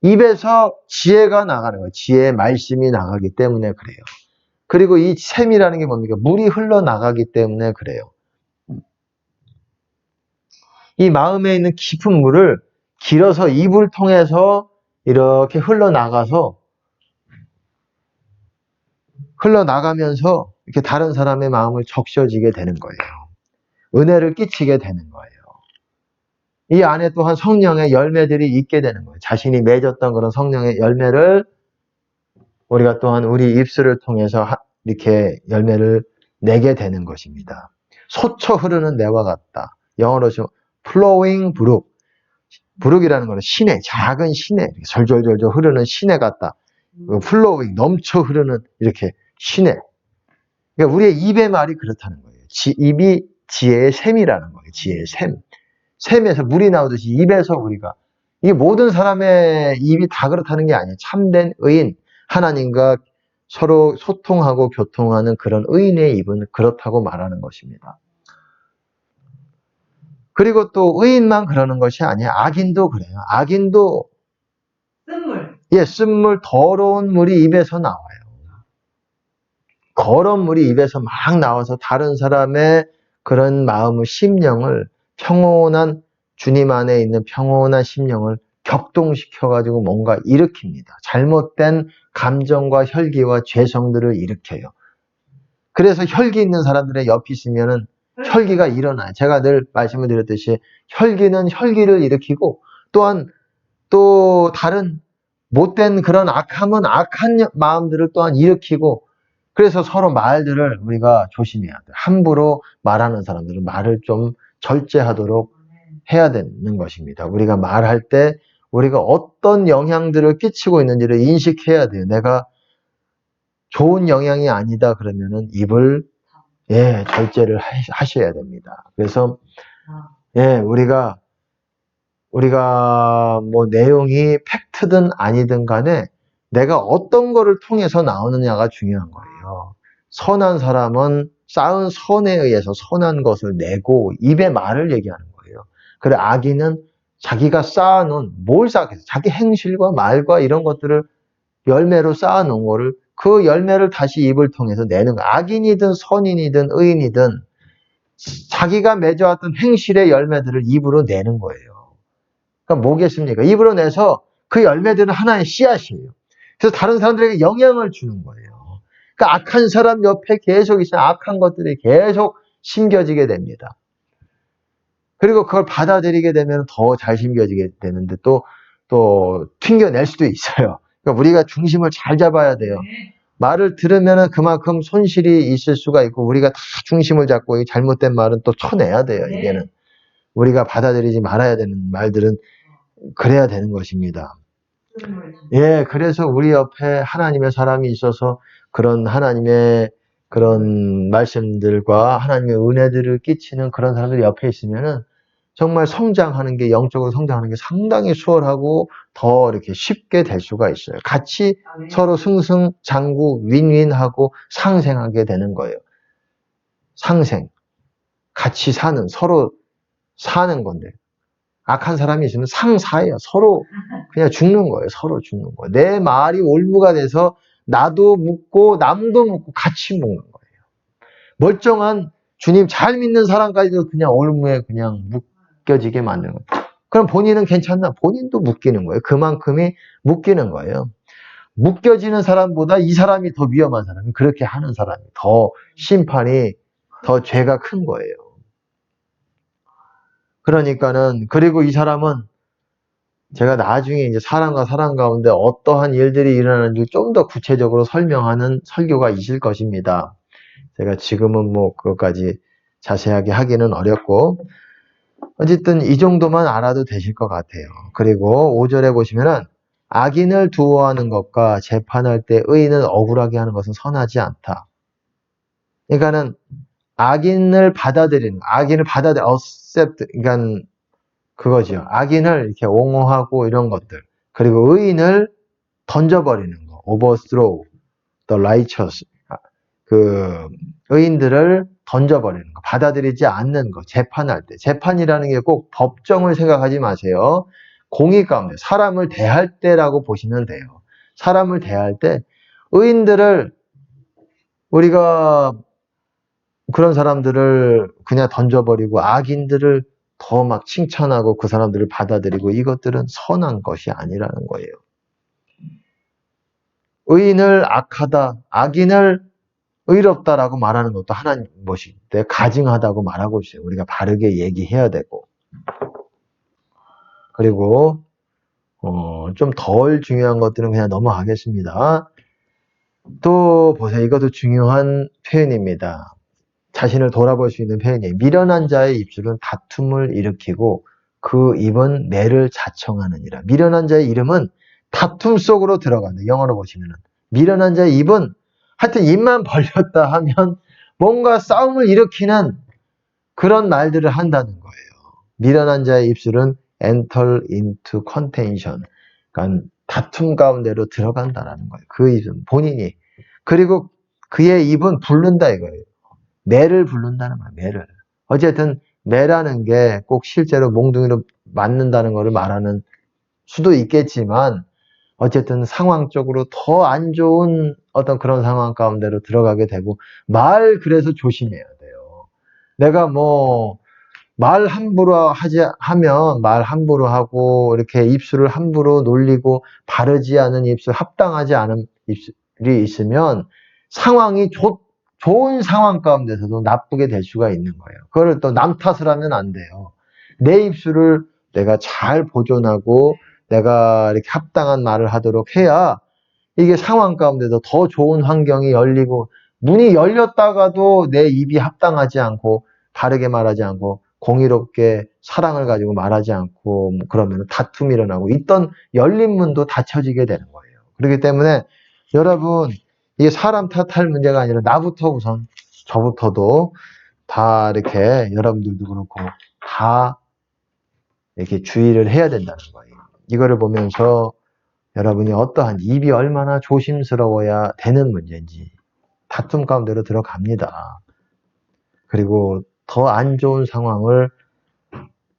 입에서 지혜가 나가는 거예요. 지혜의 말씀이 나가기 때문에 그래요. 그리고 이 샘이라는 게 뭡니까? 물이 흘러나가기 때문에 그래요. 이 마음에 있는 깊은 물을 길어서 입을 통해서 이렇게 흘러나가면서 이렇게 다른 사람의 마음을 적셔지게 되는 거예요. 은혜를 끼치게 되는 거예요. 이 안에 또한 성령의 열매들이 있게 되는 거예요. 자신이 맺었던 그런 성령의 열매를 우리가 또한 우리 입술을 통해서 이렇게 열매를 내게 되는 것입니다. 솟쳐 흐르는 내와 같다. 영어로 flowing brook. 브룩이라는 것은 시내, 작은 시내, 절절절절 흐르는 시내 같다. flowing, 넘쳐 흐르는 이렇게 시내. 그러니까 우리의 입의 말이 그렇다는 거예요. 입이 지혜의 샘이라는 거예요. 지혜의 샘. 샘에서 물이 나오듯이 입에서 우리가 이게 모든 사람의 입이 다 그렇다는 게 아니에요. 참된 의인, 하나님과 서로 소통하고 교통하는 그런 의인의 입은 그렇다고 말하는 것입니다. 그리고 또 의인만 그러는 것이 아니야. 악인도 그래요. 악인도 예, 쓴물, 더러운 물이 입에서 나와요. 거런 물이 입에서 막 나와서 다른 사람의 그런 마음을, 심령을 평온한, 주님 안에 있는 평온한 심령을 격동시켜가지고 뭔가 일으킵니다. 잘못된 감정과 혈기와 죄성들을 일으켜요. 그래서 혈기 있는 사람들의 옆에 있으면은 혈기가 일어나요. 제가 늘 말씀을 드렸듯이 혈기는 혈기를 일으키고 또한 또 다른 못된 그런 악함은 악한 마음들을 또한 일으키고 그래서 서로 말들을 우리가 조심해야 돼요. 함부로 말하는 사람들은 말을 좀 절제하도록 해야 되는 것입니다. 우리가 말할 때 우리가 어떤 영향들을 끼치고 있는지를 인식해야 돼요. 내가 좋은 영향이 아니다 그러면은 입을 절제를 하셔야 됩니다. 그래서 우리가 뭐 내용이 팩트든 아니든 간에 내가 어떤 거를 통해서 나오느냐가 중요한 거예요. 선한 사람은 쌓은 선에 의해서 선한 것을 내고 입의 말을 얘기하는 거예요. 그래 악인은 자기가 쌓아놓은 뭘 쌓겠어? 자기 행실과 말과 이런 것들을 열매로 쌓아놓은 거를 그 열매를 다시 입을 통해서 내는 거예요. 악인이든 선인이든 의인이든 자기가 맺어왔던 행실의 열매들을 입으로 내는 거예요. 그러니까 뭐겠습니까? 입으로 내서 그 열매들은 하나의 씨앗이에요. 그래서 다른 사람들에게 영향을 주는 거예요. 그러니까 악한 사람 옆에 계속 있으면 악한 것들이 계속 심겨지게 됩니다. 그리고 그걸 받아들이게 되면 더 잘 심겨지게 되는데 또 튕겨낼 수도 있어요. 그러니까 우리가 중심을 잘 잡아야 돼요. 말을 들으면 그만큼 손실이 있을 수가 있고 우리가 다 중심을 잡고 잘못된 말은 또 쳐내야 돼요. 이게는 우리가 받아들이지 말아야 되는 말들은 그래야 되는 것입니다. 그래서 우리 옆에 하나님의 사람이 있어서 그런 하나님의 그런 말씀들과 하나님의 은혜들을 끼치는 그런 사람들이 옆에 있으면은 정말 성장하는 게, 영적으로 성장하는 게 상당히 수월하고 더 이렇게 쉽게 될 수가 있어요. 같이 서로 승승장구, 윈윈하고 상생하게 되는 거예요. 상생. 같이 서로 사는 건데. 악한 사람이 있으면 상사예요. 서로 그냥 죽는 거예요. 서로 죽는 거예요. 내 말이 올무가 돼서 나도 묻고 남도 묻고 같이 묻는 거예요. 멀쩡한 주님 잘 믿는 사람까지도 그냥 올무에 그냥 묶여지게 만드는 거예요. 그럼 본인은 괜찮나? 본인도 묶이는 거예요. 그만큼이 묶이는 거예요. 묶여지는 사람보다 이 사람이 더 위험한 사람이 그렇게 하는 사람이 더 심판이 더 죄가 큰 거예요. 그러니까는 그리고 이 사람은 제가 나중에 이제 사람과 사람 가운데 어떠한 일들이 일어나는지 좀 더 구체적으로 설명하는 설교가 있을 것입니다. 제가 지금은 뭐 그것까지 자세하게 하기는 어렵고 어쨌든 이 정도만 알아도 되실 것 같아요. 그리고 5절에 보시면은 악인을 두어하는 것과 재판할 때 의인을 억울하게 하는 것은 선하지 않다. 그러니까는 악인을 accept, 그러니까 그거죠. 악인을 이렇게 옹호하고 이런 것들. 그리고 의인을 던져버리는 거. overthrow the righteous. 의인들을 던져버리는 거. 받아들이지 않는 거. 재판할 때. 재판이라는 게 꼭 법정을 생각하지 마세요. 공의 가운데 사람을 대할 때라고 보시면 돼요. 사람을 대할 때 의인들을 우리가 그런 사람들을 그냥 던져버리고 악인들을 더 막 칭찬하고 그 사람들을 받아들이고 이것들은 선한 것이 아니라는 거예요. 의인을 악하다, 악인을 의롭다라고 말하는 것도 하나님 것인데 가증하다고 말하고 있어요. 우리가 바르게 얘기해야 되고. 그리고 좀 덜 중요한 것들은 그냥 넘어가겠습니다. 또 보세요. 이것도 중요한 표현입니다. 자신을 돌아볼 수 있는 표현이에요. 미련한 자의 입술은 다툼을 일으키고 그 입은 매를 자청하느니라. 미련한 자의 이름은 다툼 속으로 들어간다. 영어로 보시면은. 미련한 자의 입은 하여튼 입만 벌렸다 하면 뭔가 싸움을 일으키는 그런 말들을 한다는 거예요. 미련한 자의 입술은 enter into contention. 그러니까 다툼 가운데로 들어간다라는 거예요. 그 입은 본인이. 그리고 그의 입은 부른다 이거예요. 매를 부른다는 거야, 매를. 어쨌든 매라는 게 꼭 실제로 몽둥이로 맞는다는 것을 말하는 수도 있겠지만 어쨌든 상황적으로 더 안 좋은 어떤 그런 상황 가운데로 들어가게 되고, 그래서 조심해야 돼요. 내가 말 함부로 하면 말 함부로 하고, 이렇게 입술을 함부로 놀리고, 바르지 않은 입술, 합당하지 않은 입술이 있으면 상황이 좋은 상황 가운데서도 나쁘게 될 수가 있는 거예요. 그걸 또 남 탓을 하면 안 돼요. 내 입술을 내가 잘 보존하고, 내가 이렇게 합당한 말을 하도록 해야 이게 상황 가운데도 더 좋은 환경이 열리고, 문이 열렸다가도 내 입이 합당하지 않고, 바르게 말하지 않고, 공의롭게 사랑을 가지고 말하지 않고, 그러면 다툼이 일어나고, 있던 열린 문도 닫혀지게 되는 거예요. 그렇기 때문에 여러분, 이게 사람 탓할 문제가 아니라 나부터 우선, 저부터도 다 이렇게, 여러분들도 그렇고 다 이렇게 주의를 해야 된다는 거예요. 이거를 보면서 여러분이 어떠한 입이 얼마나 조심스러워야 되는 문제인지 다툼 가운데로 들어갑니다. 그리고 더 안 좋은 상황을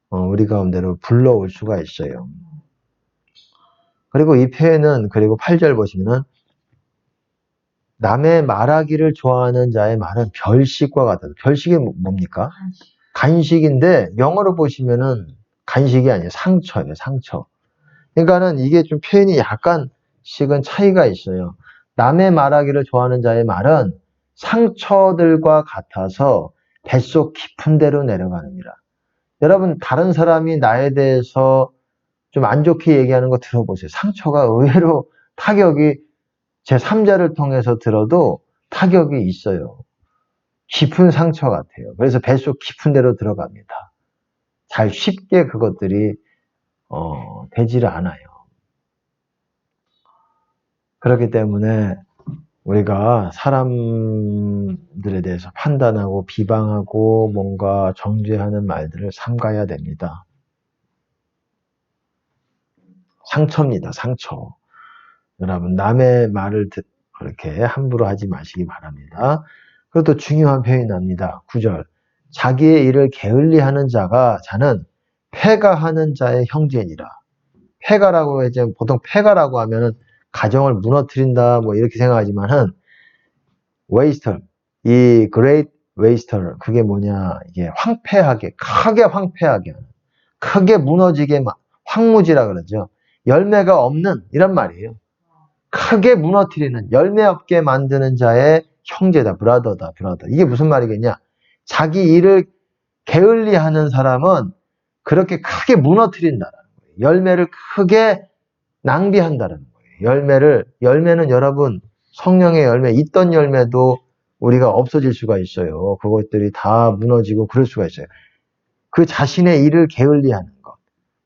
우리 가운데로 불러올 수가 있어요. 그리고 이 표현은, 그리고 8절 보시면은, 남의 말하기를 좋아하는 자의 말은 별식과 같다. 별식이 뭡니까? 간식인데 영어로 보시면은 간식이 아니에요. 상처예요. 상처. 그러니까는 이게 좀 표현이 약간씩은 차이가 있어요. 남의 말하기를 좋아하는 자의 말은 상처들과 같아서 뱃속 깊은 데로 내려가느니라. 여러분, 다른 사람이 나에 대해서 좀 안 좋게 얘기하는 거 들어보세요. 상처가 의외로 타격이 제3자를 통해서 들어도 타격이 있어요. 깊은 상처 같아요. 그래서 뱃속 깊은 데로 들어갑니다. 잘 쉽게 그것들이 되지를 않아요. 그렇기 때문에 우리가 사람들에 대해서 판단하고 비방하고 뭔가 정죄하는 말들을 삼가야 됩니다. 상처입니다. 상처. 여러분, 남의 말을 그렇게 함부로 하지 마시기 바랍니다. 그리고 또 중요한 표현이 납니다. 9절. 자기의 일을 게을리하는 자는 패가하는 자의 형제니라. 패가라고 이제 보통 패가라고 하면은 가정을 무너뜨린다 이렇게 생각하지만은, 웨이스터, 이 그레이트 웨이스터, 그게 뭐냐, 이게 황폐하게, 크게 황폐하게, 크게 무너지게, 황무지라 그러죠. 열매가 없는, 이런 말이에요. 크게 무너뜨리는, 열매 없게 만드는 자의 형제다, 브라더다, 브라더. 이게 무슨 말이겠냐? 자기 일을 게을리하는 사람은 그렇게 크게 무너뜨린다는 거예요. 열매를 크게 낭비한다는 거예요. 열매는 여러분, 성령의 열매, 있던 열매도 우리가 없어질 수가 있어요. 그것들이 다 무너지고 그럴 수가 있어요. 그 자신의 일을 게을리하는 것.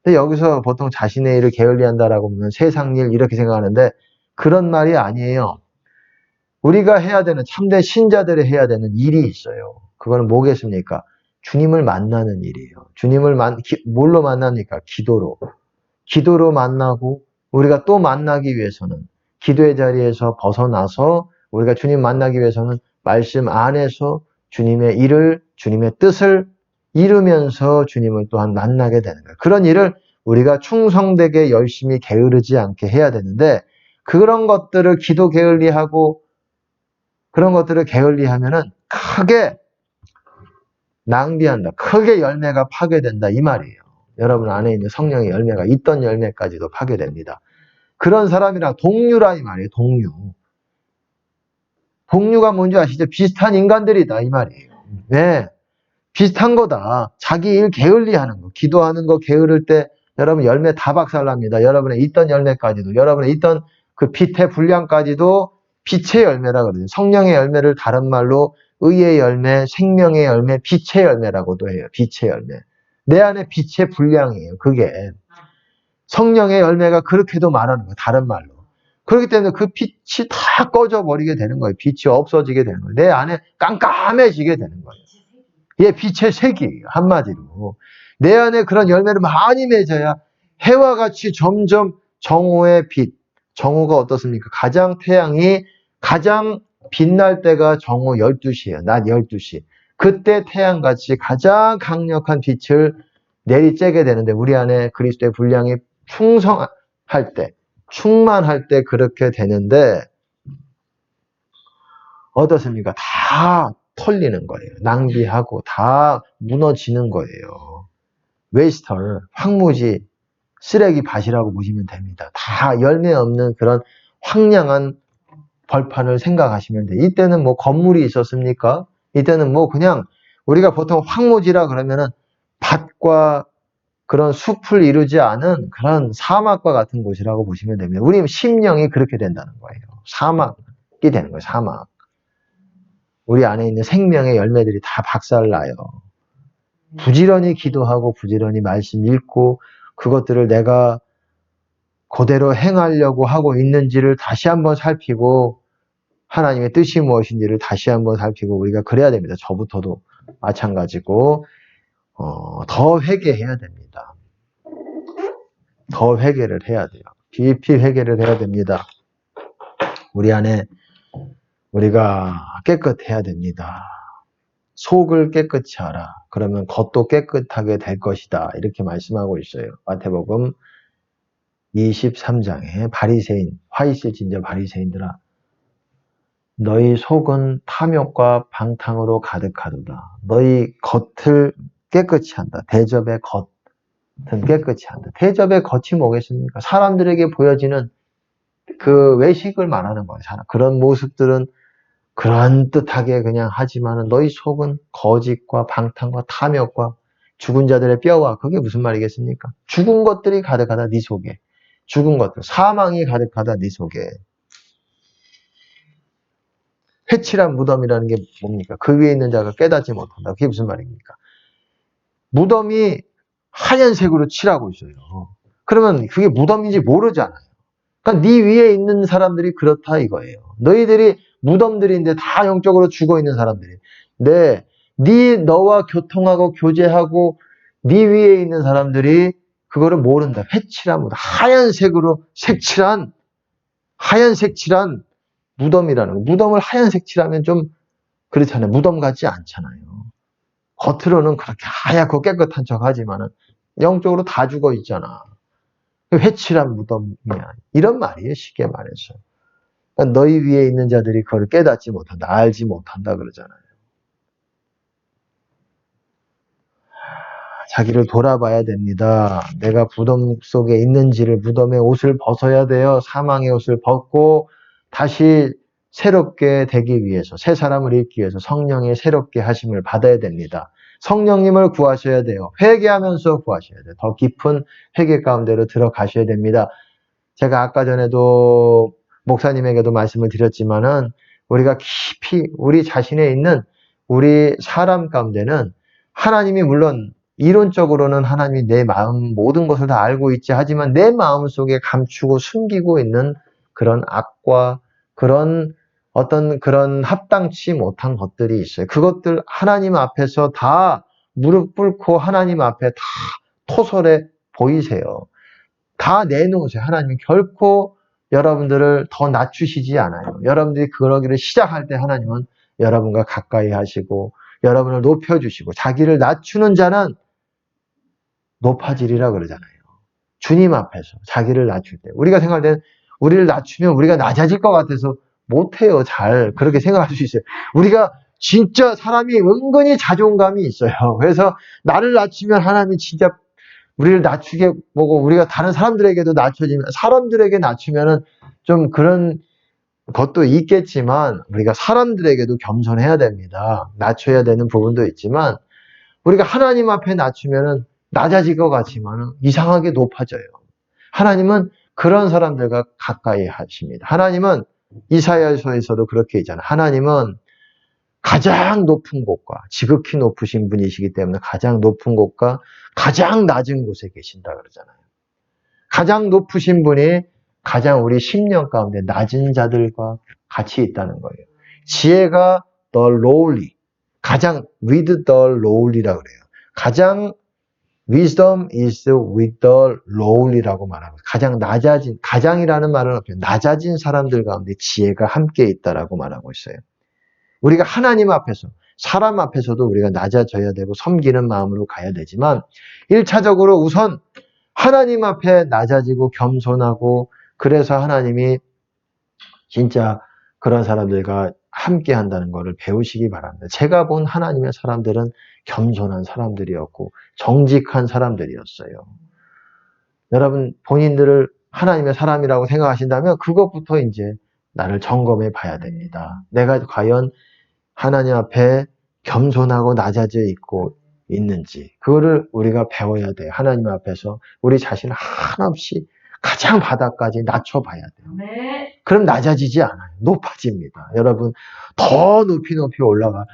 근데 여기서 보통 자신의 일을 게을리한다라고 하면 세상 일 이렇게 생각하는데, 그런 말이 아니에요. 우리가 해야 되는, 참된 신자들이 해야 되는 일이 있어요. 그거는 뭐겠습니까? 주님을 만나는 일이에요. 주님을 뭘로 만납니까? 기도로 만나고, 우리가 또 만나기 위해서는 기도의 자리에서 벗어나서 우리가 주님 만나기 위해서는 말씀 안에서 주님의 일을, 주님의 뜻을 이루면서 주님을 또한 만나게 되는 거예요. 그런 일을 우리가 충성되게 열심히 게으르지 않게 해야 되는데, 그런 것들을 기도 게을리하고 그런 것들을 게을리하면은 크게 낭비한다. 크게 열매가 파괴된다. 이 말이에요. 여러분 안에 있는 성령의 열매가 있던 열매까지도 파괴됩니다. 그런 사람이랑 동류라 이 말이에요. 동류가 뭔지 아시죠? 비슷한 인간들이다 이 말이에요. 네, 비슷한 거다. 자기 일 게을리하는 거, 기도하는 거 게으를 때 여러분 열매 다 박살납니다. 여러분의 있던 열매까지도, 여러분의 있던 그 빛의 분량까지도 빛의 열매라 그러죠. 성령의 열매를 다른 말로 의의 열매, 생명의 열매, 빛의 열매라고도 해요. 빛의 열매. 내 안에 빛의 분량이에요. 그게 성령의 열매가 그렇게도 말하는 거예요. 다른 말로. 그렇기 때문에 그 빛이 다 꺼져버리게 되는 거예요. 빛이 없어지게 되는 거예요. 내 안에 깜깜해지게 되는 거예요. 예, 빛의 색이에요. 한마디로. 내 안에 그런 열매를 많이 맺어야 해와 같이 점점 정오의 빛, 정오가 어떻습니까? 태양이 가장 빛날 때가 정오 12시예요. 낮 12시. 그때 태양같이 가장 강력한 빛을 내리쬐게 되는데, 우리 안에 그리스도의 분량이 충성할 때, 충만할 때 그렇게 되는데 어떻습니까? 다 털리는 거예요. 낭비하고 다 무너지는 거예요. 웨이스터, 황무지, 쓰레기 밭이라고 보시면 됩니다. 다 열매 없는 그런 황량한 벌판을 생각하시면 돼요. 이때는 뭐 건물이 있었습니까? 이때는 뭐 그냥 우리가 보통 황무지라 그러면은 밭과 그런 숲을 이루지 않은 그런 사막과 같은 곳이라고 보시면 됩니다. 우리 심령이 그렇게 된다는 거예요. 사막이 되는 거예요. 사막. 우리 안에 있는 생명의 열매들이 다 박살나요. 부지런히 기도하고 부지런히 말씀 읽고 그것들을 내가 그대로 행하려고 하고 있는지를 다시 한번 살피고 하나님의 뜻이 무엇인지를 다시 한번 살피고 우리가 그래야 됩니다. 저부터도 마찬가지고 더 회개해야 됩니다. 더 회개를 해야 돼요. 깊이 회개를 해야 됩니다. 우리 안에 우리가 깨끗해야 됩니다. 속을 깨끗이 하라. 그러면 겉도 깨끗하게 될 것이다. 이렇게 말씀하고 있어요. 마태복음 23장에 바리새인, 화이실 진저 바리새인들아 너희 속은 탐욕과 방탕으로 가득하도다. 너희 겉을 깨끗이 한다. 대접의 겉은 깨끗이 한다. 대접의 겉이 뭐겠습니까? 사람들에게 보여지는 그 외식을 말하는 거예요. 그런 모습들은 그럴듯하게 그냥 하지만은 너희 속은 거짓과 방탕과 탐욕과 죽은 자들의 뼈와 그게 무슨 말이겠습니까? 죽은 것들이 가득하다 네 속에. 죽은 것들, 사망이 가득하다 네 속에. 회칠한 무덤이라는 게 뭡니까? 그 위에 있는 자가 깨닫지 못한다. 그게 무슨 말입니까? 무덤이 하얀색으로 칠하고 있어요. 그러면 그게 무덤인지 모르잖아요. 그러니까 네 위에 있는 사람들이 그렇다 이거예요. 너희들이 무덤들인데 다 영적으로 죽어 있는 사람들이. 너와 교통하고 교제하고 네 위에 있는 사람들이 그거를 모른다. 회칠한 무덤, 하얀색 칠한 무덤이라는 거. 무덤을 하얀색 칠하면 좀 그렇잖아요. 무덤 같지 않잖아요. 겉으로는 그렇게 하얗고 깨끗한 척 하지만은 영적으로 다 죽어 있잖아. 회칠한 무덤이야. 이런 말이에요. 쉽게 말해서. 그러니까 너희 위에 있는 자들이 그걸 깨닫지 못한다. 알지 못한다 그러잖아요. 자기를 돌아봐야 됩니다. 내가 무덤 속에 있는지를 무덤의 옷을 벗어야 돼요. 사망의 옷을 벗고 다시 새롭게 되기 위해서 새 사람을 입기 위해서 성령의 새롭게 하심을 받아야 됩니다. 성령님을 구하셔야 돼요. 회개하면서 구하셔야 돼요. 더 깊은 회개 가운데로 들어가셔야 됩니다. 제가 아까 전에도 목사님에게도 말씀을 드렸지만은 우리가 깊이 우리 자신에 있는 우리 사람 가운데는 하나님이 물론 이론적으로는 하나님이 내 마음 모든 것을 다 알고 있지 하지만 내 마음 속에 감추고 숨기고 있는 그런 악과 그런 어떤 그런 합당치 못한 것들이 있어요. 그것들 하나님 앞에서 다 무릎 꿇고 하나님 앞에 다 토설해 보이세요. 다 내놓으세요. 하나님이 결코 여러분들을 더 낮추시지 않아요. 여러분들이 그러기를 시작할 때 하나님은 여러분과 가까이 하시고 여러분을 높여주시고 자기를 낮추는 자는 높아지리라 그러잖아요. 주님 앞에서 자기를 낮출 때 우리가 생각할 때는 우리를 낮추면 우리가 낮아질 것 같아서 못해요. 잘 그렇게 생각할 수 있어요. 우리가 진짜 사람이 은근히 자존감이 있어요. 그래서 나를 낮추면 하나님이 진짜 우리를 낮추게 보고 우리가 다른 사람들에게도 낮춰지면 사람들에게 낮추면은 좀 그런 것도 있겠지만 우리가 사람들에게도 겸손해야 됩니다. 낮춰야 되는 부분도 있지만 우리가 하나님 앞에 낮추면은 낮아질 것 같지만은 이상하게 높아져요. 하나님은 그런 사람들과 가까이 하십니다. 하나님은 이사야서에서도 그렇게 있잖아요. 하나님은 가장 높은 곳과 지극히 높으신 분이시기 때문에 가장 높은 곳과 가장 낮은 곳에 계신다 그러잖아요. 가장 높으신 분이 가장 우리 심령 가운데 낮은 자들과 같이 있다는 거예요. 지혜가 the lowly, 가장 with the lowly라고 그래요. 가장 wisdom is with the lowly라고 말하고 가장 낮아진, 가장이라는 말은 없어요. 낮아진 사람들 가운데 지혜가 함께 있다라고 말하고 있어요. 우리가 하나님 앞에서 사람 앞에서도 우리가 낮아져야 되고 섬기는 마음으로 가야 되지만 1차적으로 우선 하나님 앞에 낮아지고 겸손하고 그래서 하나님이 진짜 그런 사람들과 함께 한다는 것을 배우시기 바랍니다. 제가 본 하나님의 사람들은 겸손한 사람들이었고 정직한 사람들이었어요. 여러분 본인들을 하나님의 사람이라고 생각하신다면 그것부터 이제 나를 점검해 봐야 됩니다. 내가 과연 하나님 앞에 겸손하고 낮아져 있고 있는지 그거를 우리가 배워야 돼요. 하나님 앞에서 우리 자신을 한없이 가장 바닥까지 낮춰봐야 돼요. 네. 그럼 낮아지지 않아요. 높아집니다. 여러분 더 높이 올라가는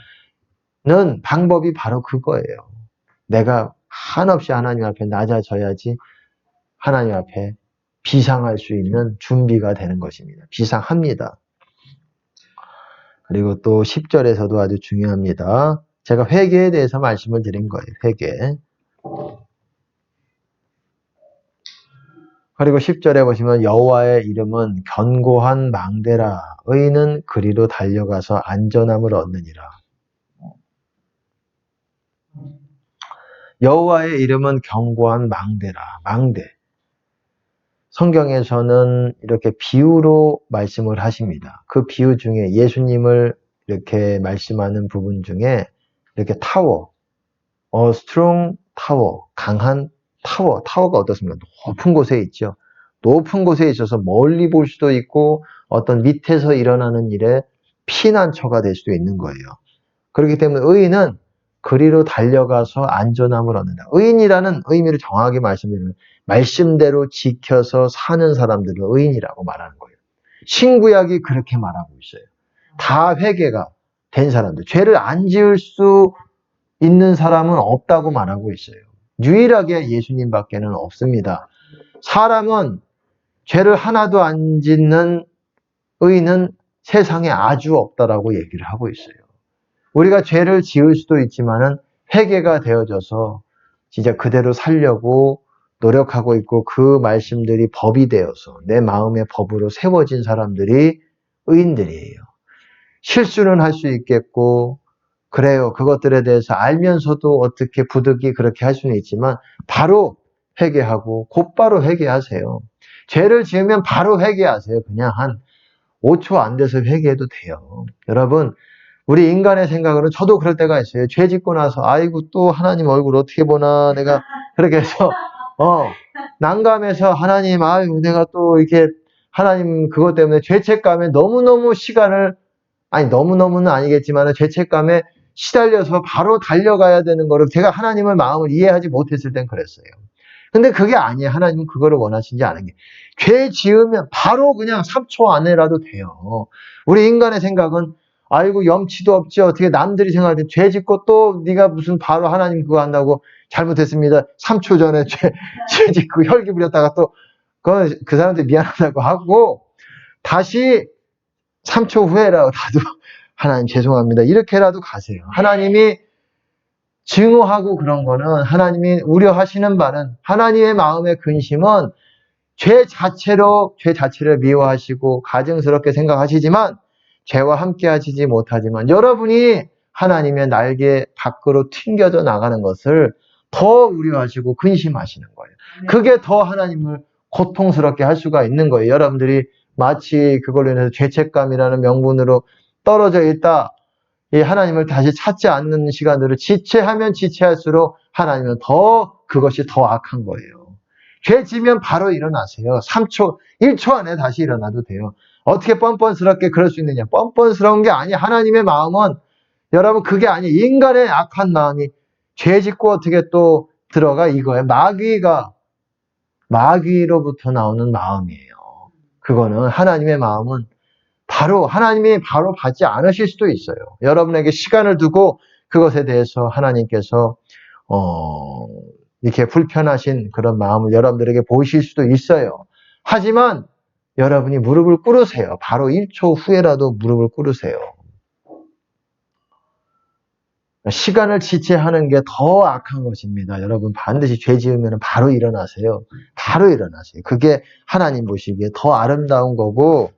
방법이 바로 그거예요. 내가 한없이 하나님 앞에 낮아져야지 하나님 앞에 비상할 수 있는 준비가 되는 것입니다. 비상합니다. 그리고 또 10절에서도 아주 중요합니다. 제가 회개에 대해서 말씀을 드린 거예요. 회개. 그리고 10절에 보시면 여호와의 이름은 견고한 망대라 의인은 그리로 달려가서 안전함을 얻느니라. 여호와의 이름은 견고한 망대라. 망대. 성경에서는 이렇게 비유로 말씀을 하십니다. 그 비유 중에 예수님을 이렇게 말씀하는 부분 중에 이렇게 타워, strong tower, 강한 타워, 타워가 어떻습니까? 높은 곳에 있죠. 높은 곳에 있어서 멀리 볼 수도 있고 어떤 밑에서 일어나는 일에 피난처가 될 수도 있는 거예요. 그렇기 때문에 의인은 그리로 달려가서 안전함을 얻는다. 의인이라는 의미를 정확하게 말씀드리면 말씀대로 지켜서 사는 사람들을 의인이라고 말하는 거예요. 신구약이 그렇게 말하고 있어요. 다 회개가 된 사람들, 죄를 안 지을 수 있는 사람은 없다고 말하고 있어요. 유일하게 예수님밖에는 없습니다. 사람은 죄를 하나도 안 짓는 의인은 세상에 아주 없다라고 얘기를 하고 있어요. 우리가 죄를 지을 수도 있지만은 회개가 되어져서 진짜 그대로 살려고 노력하고 있고 그 말씀들이 법이 되어서 내 마음의 법으로 세워진 사람들이 의인들이에요. 실수는 할 수 있겠고 그래요. 그것들에 대해서 알면서도 어떻게 부득이 그렇게 할 수는 있지만 바로 회개하고 곧바로 회개하세요. 죄를 지으면 바로 회개하세요. 그냥 한 5초 안 돼서 회개해도 돼요. 여러분 우리 인간의 생각으로 저도 그럴 때가 있어요. 죄 짓고 나서 아이고 또 하나님 얼굴 어떻게 보나 내가 그렇게 해서 난감해서 하나님 아유 내가 또 이렇게 하나님 그것 때문에 죄책감에 너무너무 시간을 너무너무는 아니겠지만 죄책감에 시달려서 바로 달려가야 되는 거를 제가 하나님의 마음을 이해하지 못했을 땐 그랬어요. 근데 그게 아니에요. 하나님은 그거를 원하시지 않은 게. 죄 지으면 바로 그냥 3초 안에라도 돼요. 우리 인간의 생각은 아이고 염치도 없지 어떻게 남들이 생각할 때 죄 짓고 또 네가 무슨 바로 하나님 그거 한다고 잘못했습니다. 3초 전에 죄 짓고 혈기 부렸다가 또 그 사람들 미안하다고 하고 다시 3초 후에라도 하나님 죄송합니다. 이렇게라도 가세요. 하나님이 증오하고 그런 거는 하나님이 우려하시는 바는 하나님의 마음의 근심은 죄 자체를 미워하시고 가증스럽게 생각하시지만 죄와 함께 하시지 못하지만 여러분이 하나님의 날개 밖으로 튕겨져 나가는 것을 더 우려하시고 근심하시는 거예요. 그게 더 하나님을 고통스럽게 할 수가 있는 거예요. 여러분들이 마치 그걸로 인해서 죄책감이라는 명분으로 떨어져 있다. 이 하나님을 다시 찾지 않는 시간들을 지체하면 지체할수록 하나님은 그것이 더 악한 거예요. 죄 지면 바로 일어나세요. 3초, 1초 안에 다시 일어나도 돼요. 어떻게 뻔뻔스럽게 그럴 수 있느냐. 뻔뻔스러운 게 아니에요. 하나님의 마음은 여러분 그게 아니에요. 인간의 악한 마음이 죄 짓고 어떻게 또 들어가 이거예요. 마귀로부터 나오는 마음이에요. 그거는 하나님의 마음은 하나님이 바로 받지 않으실 수도 있어요. 여러분에게 시간을 두고 그것에 대해서 하나님께서 이렇게 불편하신 그런 마음을 여러분들에게 보이실 수도 있어요. 하지만 여러분이 무릎을 꿇으세요. 바로 1초 후에라도 무릎을 꿇으세요. 시간을 지체하는 게 더 악한 것입니다. 여러분 반드시 죄 지으면 바로 일어나세요. 바로 일어나세요. 그게 하나님 보시기에 더 아름다운 거고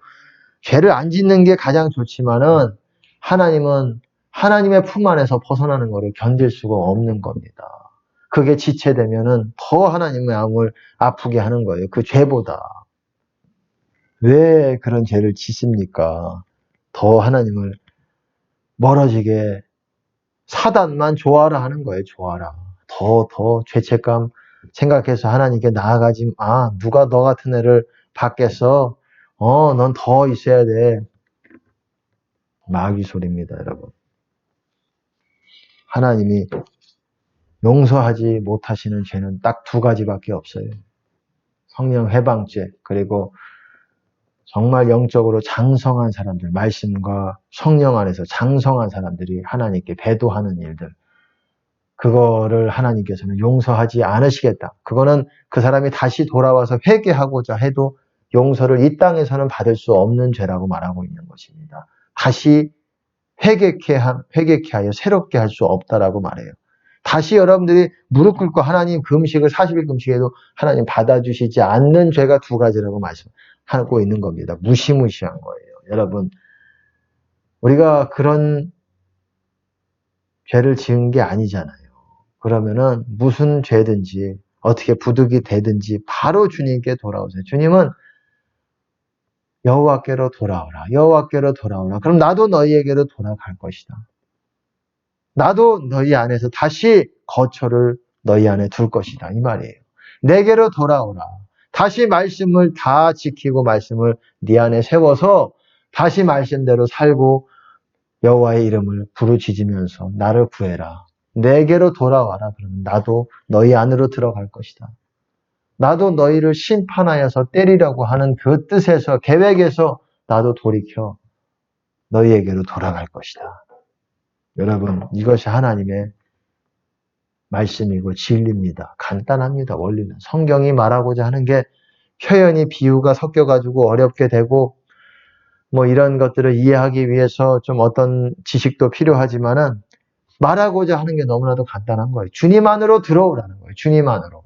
죄를 안 짓는 게 가장 좋지만은 하나님은 하나님의 품 안에서 벗어나는 것을 견딜 수가 없는 겁니다. 그게 지체되면은 더 하나님의 마음을 아프게 하는 거예요. 그 죄보다. 왜 그런 죄를 짓습니까? 더 하나님을 멀어지게 사단만 좋아라 하는 거예요. 좋아라. 더 죄책감 생각해서 하나님께 나아가지 마. 누가 너 같은 애를 받겠어? 넌 더 있어야 돼. 마귀 소리입니다, 여러분. 하나님이 용서하지 못하시는 죄는 딱 두 가지밖에 없어요. 성령 해방죄, 그리고 정말 영적으로 장성한 사람들, 말씀과 성령 안에서 장성한 사람들이 하나님께 배도하는 일들, 그거를 하나님께서는 용서하지 않으시겠다. 그거는 그 사람이 다시 돌아와서 회개하고자 해도 용서를 이 땅에서는 받을 수 없는 죄라고 말하고 있는 것입니다. 다시 회개케 하여 새롭게 할 수 없다라고 말해요. 다시 여러분들이 무릎 꿇고 하나님 금식을 40일 금식해도 하나님 받아주시지 않는 죄가 두 가지라고 말씀하고 있는 겁니다. 무시무시한 거예요. 여러분, 우리가 그런 죄를 지은 게 아니잖아요. 그러면은 무슨 죄든지 어떻게 부득이 되든지 바로 주님께 돌아오세요. 주님은 여호와께로 돌아오라. 여호와께로 돌아오라. 그럼 나도 너희에게로 돌아갈 것이다. 나도 너희 안에서 다시 거처를 너희 안에 둘 것이다. 이 말이에요. 내게로 돌아오라. 다시 말씀을 다 지키고 말씀을 네 안에 세워서 다시 말씀대로 살고 여호와의 이름을 부르짖으면서 나를 구해라. 내게로 돌아와라. 그러면 나도 너희 안으로 들어갈 것이다. 나도 너희를 심판하여서 때리려고 하는 그 뜻에서 계획에서 나도 돌이켜 너희에게로 돌아갈 것이다. 여러분, 이것이 하나님의 말씀이고 진리입니다. 간단합니다. 원리는. 성경이 말하고자 하는 게 표현이 비유가 섞여가지고 어렵게 되고 뭐 이런 것들을 이해하기 위해서 좀 어떤 지식도 필요하지만은 말하고자 하는 게 너무나도 간단한 거예요. 주님 안으로 들어오라는 거예요. 주님 안으로.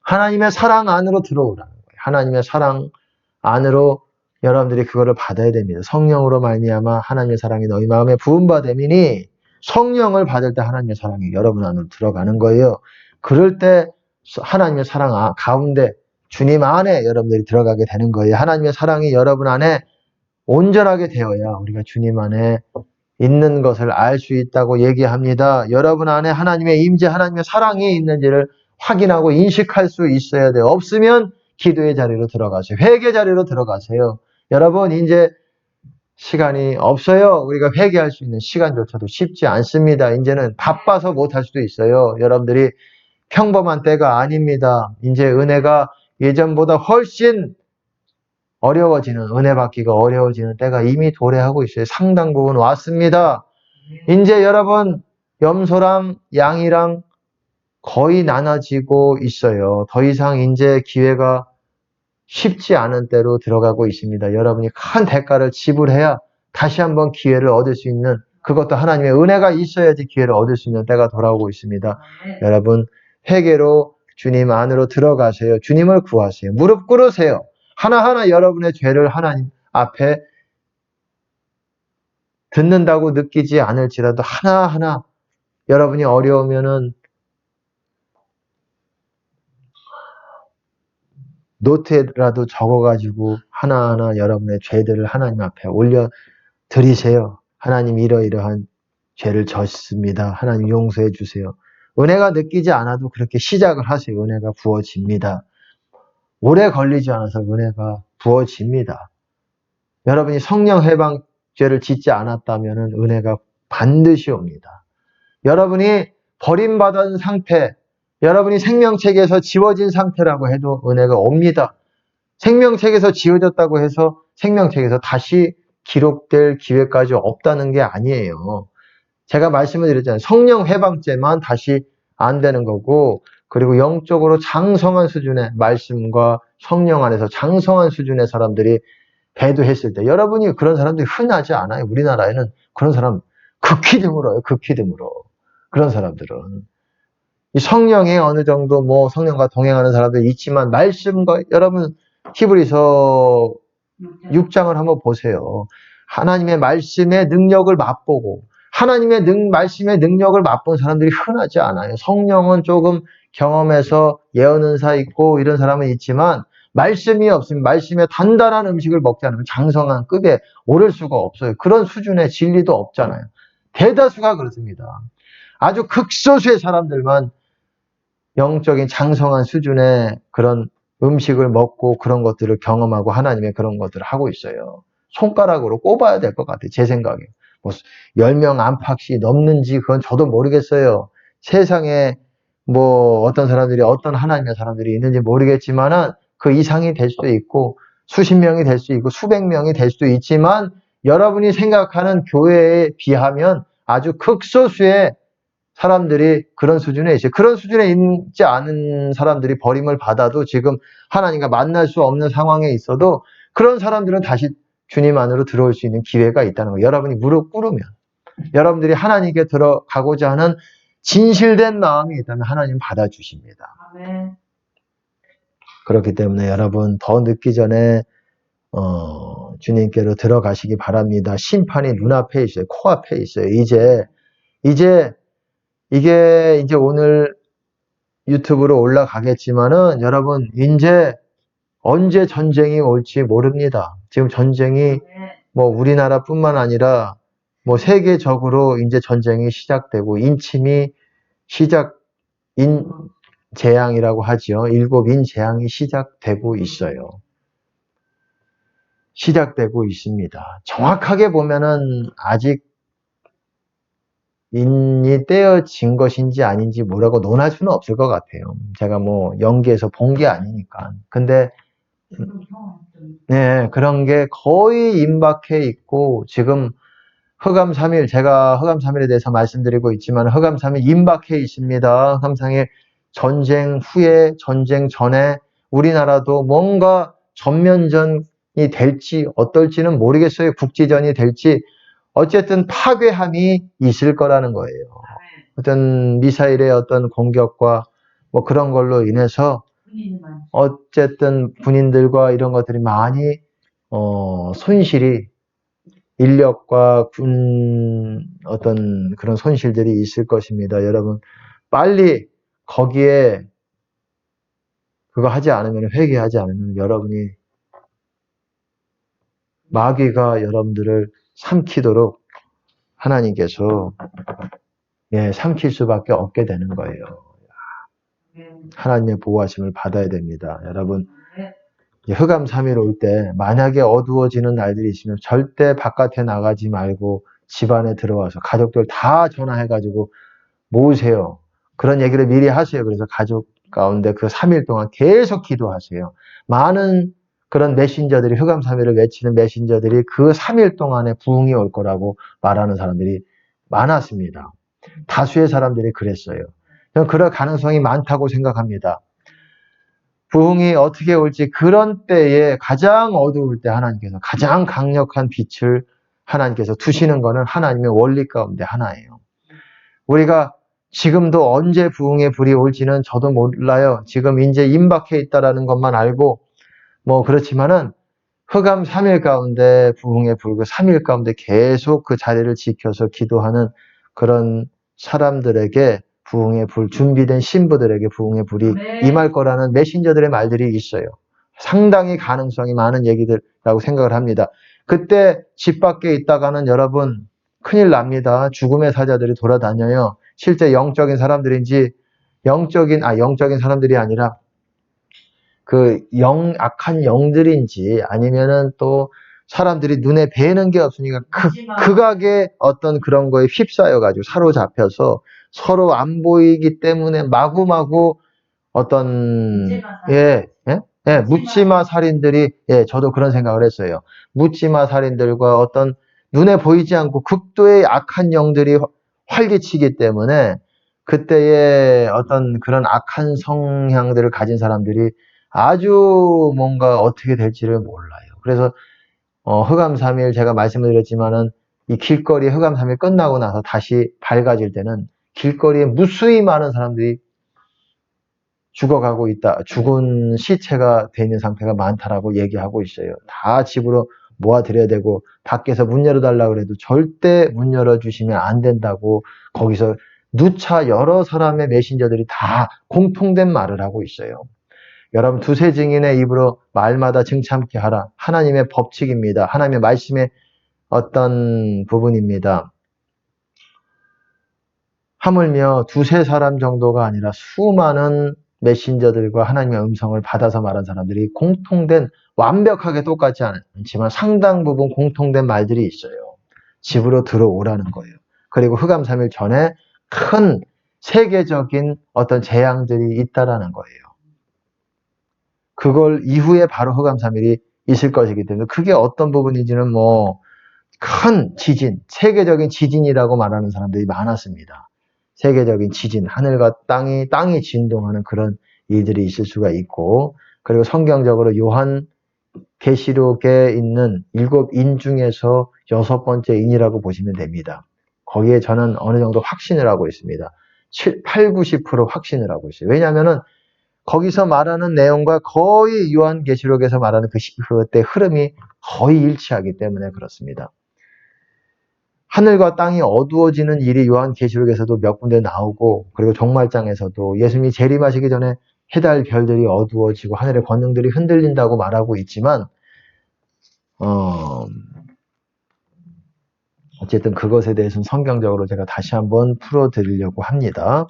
하나님의 사랑 안으로 들어오라는 거예요. 하나님의 사랑 안으로 여러분들이 그거를 받아야 됩니다. 성령으로 말미암아 하나님의 사랑이 너희 마음에 부음받음이니 성령을 받을 때 하나님의 사랑이 여러분 안으로 들어가는 거예요. 그럴 때 하나님의 사랑 가운데 주님 안에 여러분들이 들어가게 되는 거예요. 하나님의 사랑이 여러분 안에 온전하게 되어야 우리가 주님 안에 있는 것을 알 수 있다고 얘기합니다. 여러분 안에 하나님의 임재, 하나님의 사랑이 있는지를 확인하고 인식할 수 있어야 돼요. 없으면 기도의 자리로 들어가세요. 회개 자리로 들어가세요. 여러분, 이제 시간이 없어요. 우리가 회개할 수 있는 시간조차도 쉽지 않습니다. 이제는 바빠서 못할 수도 있어요. 여러분들이 평범한 때가 아닙니다. 이제 은혜가 예전보다 훨씬 어려워지는, 은혜 받기가 어려워지는 때가 이미 도래하고 있어요. 상당 부분 왔습니다. 이제 여러분, 염소랑 양이랑 거의 나눠지고 있어요. 더 이상 이제 기회가 쉽지 않은 때로 들어가고 있습니다. 여러분이 큰 대가를 지불해야 다시 한번 기회를 얻을 수 있는, 그것도 하나님의 은혜가 있어야지 기회를 얻을 수 있는 때가 돌아오고 있습니다. 여러분, 회개로 주님 안으로 들어가세요. 주님을 구하세요. 무릎 꿇으세요. 하나하나 여러분의 죄를 하나님 앞에 듣는다고 느끼지 않을지라도 하나하나 여러분이 어려우면은 노트에라도 적어가지고 하나하나 여러분의 죄들을 하나님 앞에 올려드리세요. 하나님 이러이러한 죄를 졌습니다. 하나님 용서해 주세요. 은혜가 느끼지 않아도 그렇게 시작을 하세요. 은혜가 부어집니다. 오래 걸리지 않아서 은혜가 부어집니다. 여러분이 성령 해방죄를 짓지 않았다면 은혜가 반드시 옵니다. 여러분이 버림받은 상태, 여러분이 생명책에서 지워진 상태라고 해도 은혜가 옵니다. 생명책에서 지워졌다고 해서 생명책에서 다시 기록될 기회까지 없다는 게 아니에요. 제가 말씀을 드렸잖아요. 성령 해방죄만 다시 안 되는 거고, 그리고 영적으로 장성한 수준의 말씀과 성령 안에서 장성한 수준의 사람들이 배도했을 때, 여러분이 그런 사람들이 흔하지 않아요. 우리나라에는 그런 사람 극히 드물어요. 극히 드물어. 그런 사람들은. 이 성령에 어느 정도 뭐 성령과 동행하는 사람들이 있지만 말씀과 여러분 히브리서 6장을 한번 보세요. 하나님의 말씀의 능력을 맛보고 하나님의 말씀의 능력을 맛본 사람들이 흔하지 않아요. 성령은 조금 경험해서 예언 은사 있고 이런 사람은 있지만 말씀이 없으면 말씀에 단단한 음식을 먹지 않으면 장성한 급에 오를 수가 없어요. 그런 수준의 진리도 없잖아요. 대다수가 그렇습니다. 아주 극소수의 사람들만 영적인 장성한 수준의 그런 음식을 먹고 그런 것들을 경험하고 하나님의 그런 것들을 하고 있어요. 손가락으로 꼽아야 될 것 같아요. 제 생각에. 뭐 10명 안팎이 넘는지 그건 저도 모르겠어요. 세상에 뭐 어떤 사람들이 어떤 하나님의 사람들이 있는지 모르겠지만은 그 이상이 될 수도 있고 수십 명이 될 수 있고 수백 명이 될 수도 있지만 여러분이 생각하는 교회에 비하면 아주 극소수의 사람들이 그런 수준에 있어요. 그런 수준에 있지 않은 사람들이 버림을 받아도 지금 하나님과 만날 수 없는 상황에 있어도 그런 사람들은 다시 주님 안으로 들어올 수 있는 기회가 있다는 거예요. 여러분이 무릎 꿇으면, 여러분들이 하나님께 들어가고자 하는 진실된 마음이 있다면 하나님 받아주십니다. 아멘. 그렇기 때문에 여러분 더 늦기 전에 주님께로 들어가시기 바랍니다. 심판이 눈앞에 있어요. 코앞에 있어요. 이게 이제 오늘 유튜브로 올라가겠지만은 여러분 이제 언제 전쟁이 올지 모릅니다. 지금 전쟁이 뭐 우리나라뿐만 아니라 뭐 세계적으로 이제 전쟁이 시작되고 재앙이라고 하죠. 7인 재앙이 시작되고 있어요. 시작되고 있습니다. 정확하게 보면은 아직 인이 떼어진 것인지 아닌지 뭐라고 논할 수는 없을 것 같아요. 제가 뭐 연기에서 본 게 아니니까. 근데 네, 그런 게 거의 임박해 있고 지금 흑암 3일, 제가 흑암 3일에 대해서 말씀드리고 있지만 흑암 3일 임박해 있습니다. 흑암 3일 전쟁 후에, 전쟁 전에 우리나라도 뭔가 전면전이 될지 어떨지는 모르겠어요. 국지전이 될지. 어쨌든 파괴함이 있을 거라는 거예요. 어떤 미사일의 어떤 공격과 뭐 그런 걸로 인해서 어쨌든 군인들과 이런 것들이 많이 손실이 인력과 군 어떤 그런 손실들이 있을 것입니다. 여러분 빨리 거기에 그거 하지 않으면 회개하지 않으면 여러분이 마귀가 여러분들을 삼키도록 하나님께서 삼킬 수밖에 없게 되는 거예요. 하나님의 보호하심을 받아야 됩니다. 여러분 흑암 3일 올 때 만약에 어두워지는 날들이 있으면 절대 바깥에 나가지 말고 집 안에 들어와서 가족들 다 전화해가지고 모으세요. 그런 얘기를 미리 하세요. 그래서 가족 가운데 그 3일 동안 계속 기도하세요. 많은 그런 메신저들이 흑암 3일을 외치는 메신저들이 그 3일 동안에 부흥이 올 거라고 말하는 사람들이 많았습니다. 다수의 사람들이 그랬어요. 저는 그럴 가능성이 많다고 생각합니다. 부흥이 어떻게 올지 그런 때에 가장 어두울 때 하나님께서 가장 강력한 빛을 하나님께서 두시는 것은 하나님의 원리 가운데 하나예요. 우리가 지금도 언제 부흥의 불이 올지는 저도 몰라요. 지금 이제 임박해 있다라는 것만 알고 뭐 그렇지만은 흑암 3일 가운데 부흥의 불 그 3일 가운데 계속 그 자리를 지켜서 기도하는 그런 사람들에게 부흥의 불, 준비된 신부들에게 부흥의 불이 임할 거라는 메신저들의 말들이 있어요. 상당히 가능성이 많은 얘기들이라고 생각을 합니다. 그때 집 밖에 있다가는 여러분 큰일 납니다. 죽음의 사자들이 돌아다녀요. 실제 영적인 사람들인지 영적인 사람들이 아니라 그 악한 영들인지 아니면은 또 사람들이 눈에 뵈는 게 없으니까 극악의 어떤 그런 거에 휩싸여가지고 사로잡혀서 서로 안 보이기 때문에 마구마구 어떤 묻지마 살인들이 저도 그런 생각을 했어요. 묻지마 살인들과 어떤 눈에 보이지 않고 극도의 악한 영들이 활기치기 때문에 그때의 어떤 그런 악한 성향들을 가진 사람들이 아주 뭔가 어떻게 될지를 몰라요. 그래서 흑암 3일 제가 말씀을 드렸지만은 이 길거리 흑암 3일 끝나고 나서 다시 밝아질 때는 길거리에 무수히 많은 사람들이 죽어가고 있다. 죽은 시체가 돼 있는 상태가 많다라고 얘기하고 있어요. 다 집으로 모아드려야 되고 밖에서 문 열어달라고 해도 절대 문 열어주시면 안 된다고 거기서 누차 여러 사람의 메신저들이 다 공통된 말을 하고 있어요. 여러분 두세 증인의 입으로 말마다 증참케 하라. 하나님의 법칙입니다. 하나님의 말씀의 어떤 부분입니다. 하물며 두세 사람 정도가 아니라 수많은 메신저들과 하나님의 음성을 받아서 말한 사람들이 공통된, 완벽하게 똑같지 않지만 상당 부분 공통된 말들이 있어요. 집으로 들어오라는 거예요. 그리고 흑암 3일 전에 큰 세계적인 어떤 재앙들이 있다라는 거예요. 그걸 이후에 바로 흑암 3일이 있을 것이기 때문에 그게 어떤 부분인지는 큰 지진, 세계적인 지진이라고 말하는 사람들이 많았습니다. 세계적인 지진, 하늘과 땅이 진동하는 그런 일들이 있을 수가 있고, 그리고 성경적으로 요한 계시록에 있는 7인 중에서 6번째 인이라고 보시면 됩니다. 거기에 저는 어느 정도 확신을 하고 있습니다. 8, 90% 확신을 하고 있어요. 왜냐하면은 거기서 말하는 내용과 거의 요한계시록에서 말하는 그때 흐름이 거의 일치하기 때문에 그렇습니다. 하늘과 땅이 어두워지는 일이 요한계시록에서도 몇 군데 나오고, 그리고 종말장에서도 예수님이 재림하시기 전에 해달 별들이 어두워지고 하늘의 권능들이 흔들린다고 말하고 있지만, 어쨌든 그것에 대해서는 성경적으로 제가 다시 한번 풀어드리려고 합니다.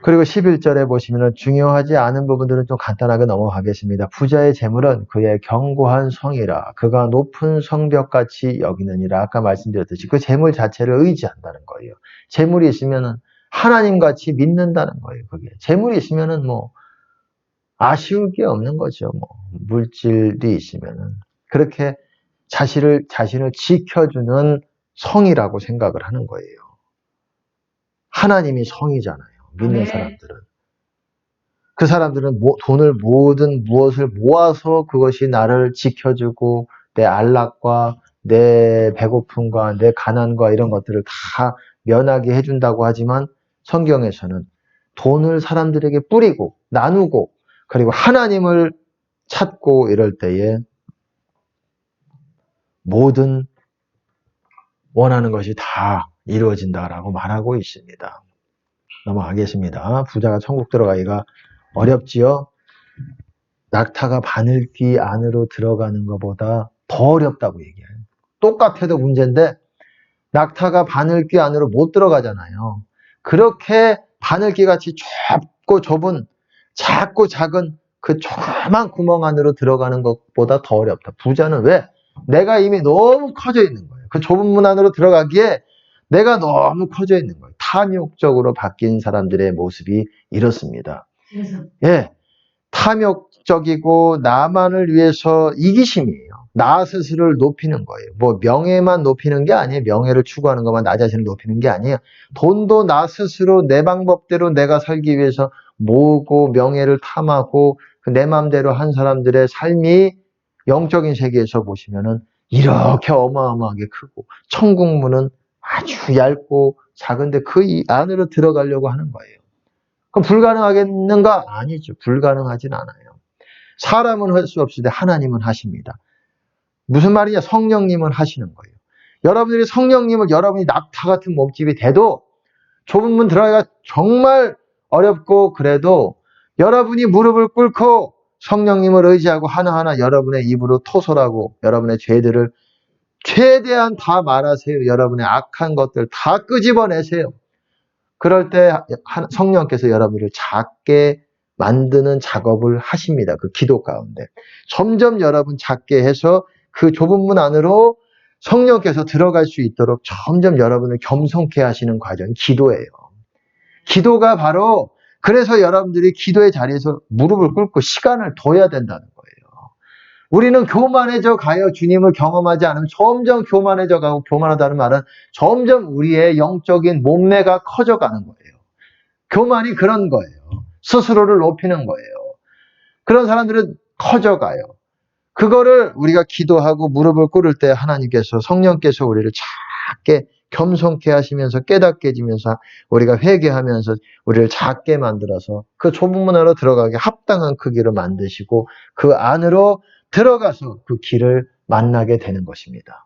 그리고 11절에 보시면 중요하지 않은 부분들은 좀 간단하게 넘어가겠습니다. 부자의 재물은 그의 견고한 성이라 그가 높은 성벽같이 여기느니라. 아까 말씀드렸듯이 그 재물 자체를 의지한다는 거예요. 재물이 있으면 하나님같이 믿는다는 거예요. 그게 재물이 있으면 아쉬울 게 없는 거죠. 물질이 있으면 그렇게 자신을 지켜주는 성이라고 생각을 하는 거예요. 하나님이 성이잖아요. 믿는 사람들은. 그 사람들은 돈을 무엇을 모아서 그것이 나를 지켜주고 내 안락과 내 배고픔과 내 가난과 이런 것들을 다 면하게 해준다고 하지만 성경에서는 돈을 사람들에게 뿌리고 나누고 그리고 하나님을 찾고 이럴 때에 모든 원하는 것이 다 이루어진다라고 말하고 있습니다. 넘어가겠습니다. 부자가 천국 들어가기가 어렵지요. 낙타가 바늘귀 안으로 들어가는 것보다 더 어렵다고 얘기해요. 똑같아도 문제인데 낙타가 바늘귀 안으로 못 들어가잖아요. 그렇게 바늘귀같이 좁고 좁은 작고 작은 그 조그만 구멍 안으로 들어가는 것보다 더 어렵다. 부자는 왜? 내가 이미 너무 커져 있는 거예요. 그 좁은 문 안으로 들어가기에 내가 너무 커져 있는 거예요. 탐욕적으로 바뀐 사람들의 모습이 이렇습니다. 예, 탐욕적이고 나만을 위해서 이기심이에요. 나 스스로를 높이는 거예요. 명예만 높이는 게 아니에요. 명예를 추구하는 것만 나 자신을 높이는 게 아니에요. 돈도 나 스스로 내 방법대로 내가 살기 위해서 모으고 명예를 탐하고 내 마음대로 한 사람들의 삶이 영적인 세계에서 보시면은 이렇게 어마어마하게 크고 천국문은 아주 얇고 작은데 그 안으로 들어가려고 하는 거예요. 그럼 불가능하겠는가? 아니죠. 불가능하진 않아요. 사람은 할 수 없을 때 하나님은 하십니다. 무슨 말이냐? 성령님은 하시는 거예요. 여러분들이 성령님을 여러분이 낙타 같은 몸집이 돼도 좁은 문 들어가기가 정말 어렵고 그래도 여러분이 무릎을 꿇고 성령님을 의지하고 하나하나 여러분의 입으로 토설하고 여러분의 죄들을 최대한 다 말하세요. 여러분의 악한 것들 다 끄집어내세요. 그럴 때 성령께서 여러분을 작게 만드는 작업을 하십니다. 그 기도 가운데. 점점 여러분 작게 해서 그 좁은 문 안으로 성령께서 들어갈 수 있도록 점점 여러분을 겸손케 하시는 과정이 기도예요. 기도가 바로 그래서 여러분들이 기도의 자리에서 무릎을 꿇고 시간을 둬야 된다는 거예요. 우리는 교만해져 가요. 주님을 경험하지 않으면 점점 교만해져 가고, 교만하다는 말은 점점 우리의 영적인 몸매가 커져가는 거예요. 교만이 그런 거예요. 스스로를 높이는 거예요. 그런 사람들은 커져가요. 그거를 우리가 기도하고 무릎을 꿇을 때 하나님께서, 성령께서 우리를 작게 겸손케 하시면서 깨닫게 해지면서 우리가 회개하면서 우리를 작게 만들어서 그 좁은 문으로 들어가게 합당한 크기로 만드시고 그 안으로 들어가서 그 길을 만나게 되는 것입니다.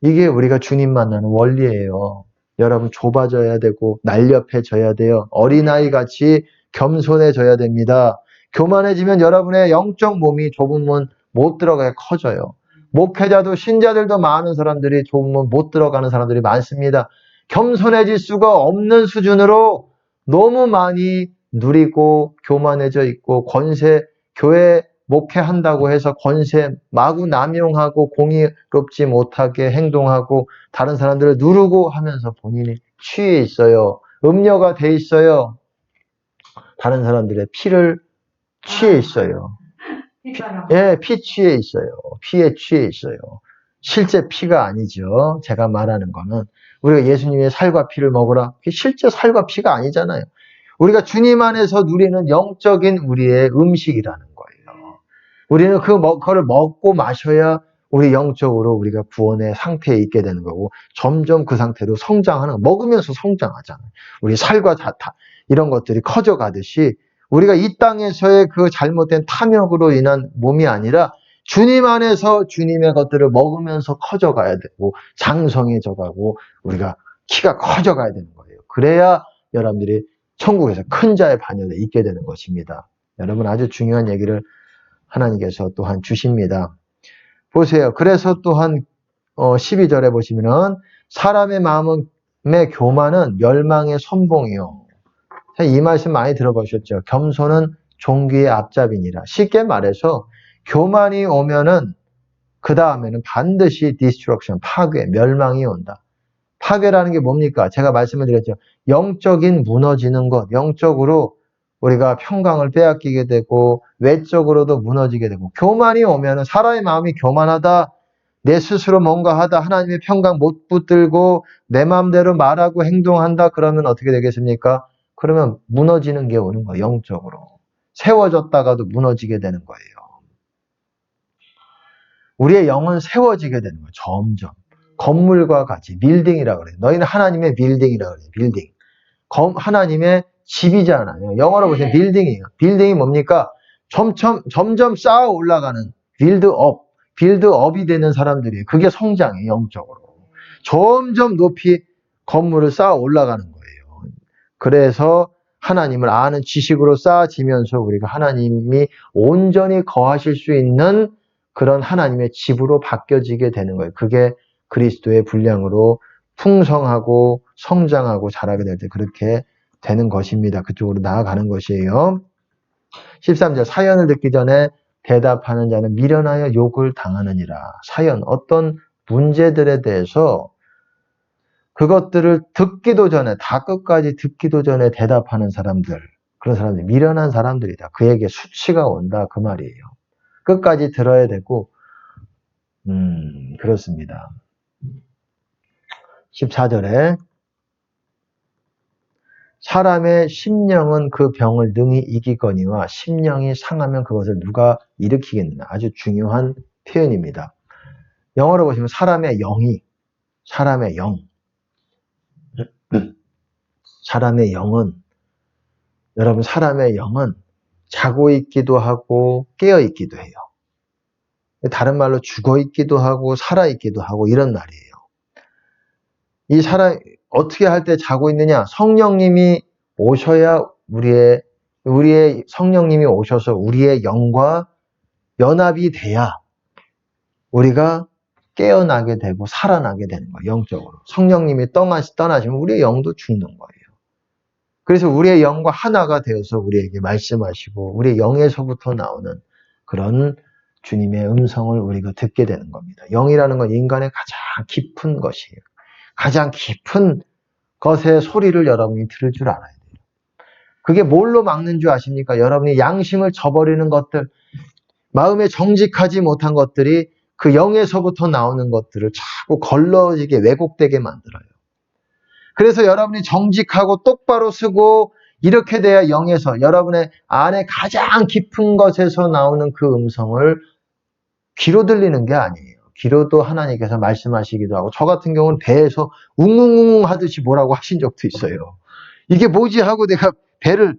이게 우리가 주님 만나는 원리예요. 여러분 좁아져야 되고 날렵해져야 돼요. 어린아이 같이 겸손해져야 됩니다. 교만해지면 여러분의 영적 몸이 좁으면 못 들어가게 커져요. 목회자도 신자들도 많은 사람들이 좁으면 못 들어가는 사람들이 많습니다. 겸손해질 수가 없는 수준으로 너무 많이 누리고 교만해져 있고 교회 목회한다고 해서 권세 마구 남용하고 공의롭지 못하게 행동하고 다른 사람들을 누르고 하면서 본인이 취해 있어요. 음료가 돼 있어요. 다른 사람들의 피를 취해 있어요. 피 취해 있어요. 피에 취해 있어요. 실제 피가 아니죠. 제가 말하는 거는 우리가 예수님의 살과 피를 먹으라. 그게 실제 살과 피가 아니잖아요. 우리가 주님 안에서 누리는 영적인 우리의 음식이라는 거예요. 우리는 그거를 먹고 마셔야 우리 영적으로 우리가 구원의 상태에 있게 되는 거고 점점 그 상태로 성장하는 먹으면서 성장하잖아요. 우리 살과 이런 것들이 커져가듯이 우리가 이 땅에서의 그 잘못된 탐욕으로 인한 몸이 아니라 주님 안에서 주님의 것들을 먹으면서 커져가야 되고 장성해져 가고 우리가 키가 커져가야 되는 거예요. 그래야 여러분들이 천국에서 큰 자의 반열에 있게 되는 것입니다. 여러분 아주 중요한 얘기를 하나님께서 또한 주십니다. 보세요. 그래서 또한 12절에 보시면은 사람의 마음의 교만은 멸망의 선봉이요. 이 말씀 많이 들어보셨죠? 겸손은 종기의 앞잡이니라. 쉽게 말해서 교만이 오면은 그 다음에는 반드시 destruction, 파괴, 멸망이 온다. 파괴라는 게 뭡니까? 제가 말씀을 드렸죠. 영적인 무너지는 것, 영적으로 우리가 평강을 빼앗기게 되고 외적으로도 무너지게 되고 교만이 오면은 사람의 마음이 교만하다. 내 스스로 뭔가 하다 하나님의 평강 못 붙들고 내 마음대로 말하고 행동한다. 그러면 어떻게 되겠습니까? 그러면 무너지는 게 오는 거예요. 영적으로. 세워졌다가도 무너지게 되는 거예요. 우리의 영은 세워지게 되는 거예요. 점점. 건물과 같이 빌딩이라고 그래요. 너희는 하나님의 빌딩이라고 그래요. 빌딩. 하나님의 집이잖아요. 영어로 보시면 빌딩이에요. 빌딩이 뭡니까? 점점 쌓아 올라가는 빌드업이 되는 사람들이에요. 그게 성장이에요. 영적으로. 점점 높이 건물을 쌓아 올라가는 거예요. 그래서 하나님을 아는 지식으로 쌓아지면서 우리가 하나님이 온전히 거하실 수 있는 그런 하나님의 집으로 바뀌어지게 되는 거예요. 그게 그리스도의 분량으로 풍성하고 성장하고 자라게 될 때 그렇게 되는 것입니다. 그쪽으로 나아가는 것이에요. 13절 사연을 듣기 전에 대답하는 자는 미련하여 욕을 당하느니라. 사연, 어떤 문제들에 대해서 그것들을 듣기도 전에 다 끝까지 듣기도 전에 대답하는 사람들, 그런 사람들 미련한 사람들이다. 그에게 수치가 온다 그 말이에요. 끝까지 들어야 되고 그렇습니다. 14절에 사람의 심령은 그 병을 능히 이기거니와 심령이 상하면 그것을 누가 일으키겠느냐. 아주 중요한 표현입니다. 영어로 보시면 사람의 영은 여러분 사람의 영은 자고 있기도 하고 깨어 있기도 해요. 다른 말로 죽어 있기도 하고 살아 있기도 하고 이런 말이에요. 이 사람 어떻게 할 때 자고 있느냐? 성령님이 오셔야 우리의 성령님이 오셔서 우리의 영과 연합이 돼야 우리가 깨어나게 되고 살아나게 되는 거예요. 영적으로. 성령님이 떠나시면 우리의 영도 죽는 거예요. 그래서 우리의 영과 하나가 되어서 우리에게 말씀하시고 우리의 영에서부터 나오는 그런 주님의 음성을 우리가 듣게 되는 겁니다. 영이라는 건 인간의 가장 깊은 것이에요. 가장 깊은 것의 소리를 여러분이 들을 줄 알아야 돼요. 그게 뭘로 막는 줄 아십니까? 여러분이 양심을 저버리는 것들, 마음에 정직하지 못한 것들이 그 영에서부터 나오는 것들을 자꾸 걸러지게 왜곡되게 만들어요. 그래서 여러분이 정직하고 똑바로 쓰고 이렇게 돼야 영에서 여러분의 안에 가장 깊은 것에서 나오는 그 음성을 귀로 들리는 게 아니에요. 귀로도 하나님께서 말씀하시기도 하고 저 같은 경우는 배에서 웅웅웅 하듯이 뭐라고 하신 적도 있어요. 이게 뭐지 하고 내가 배를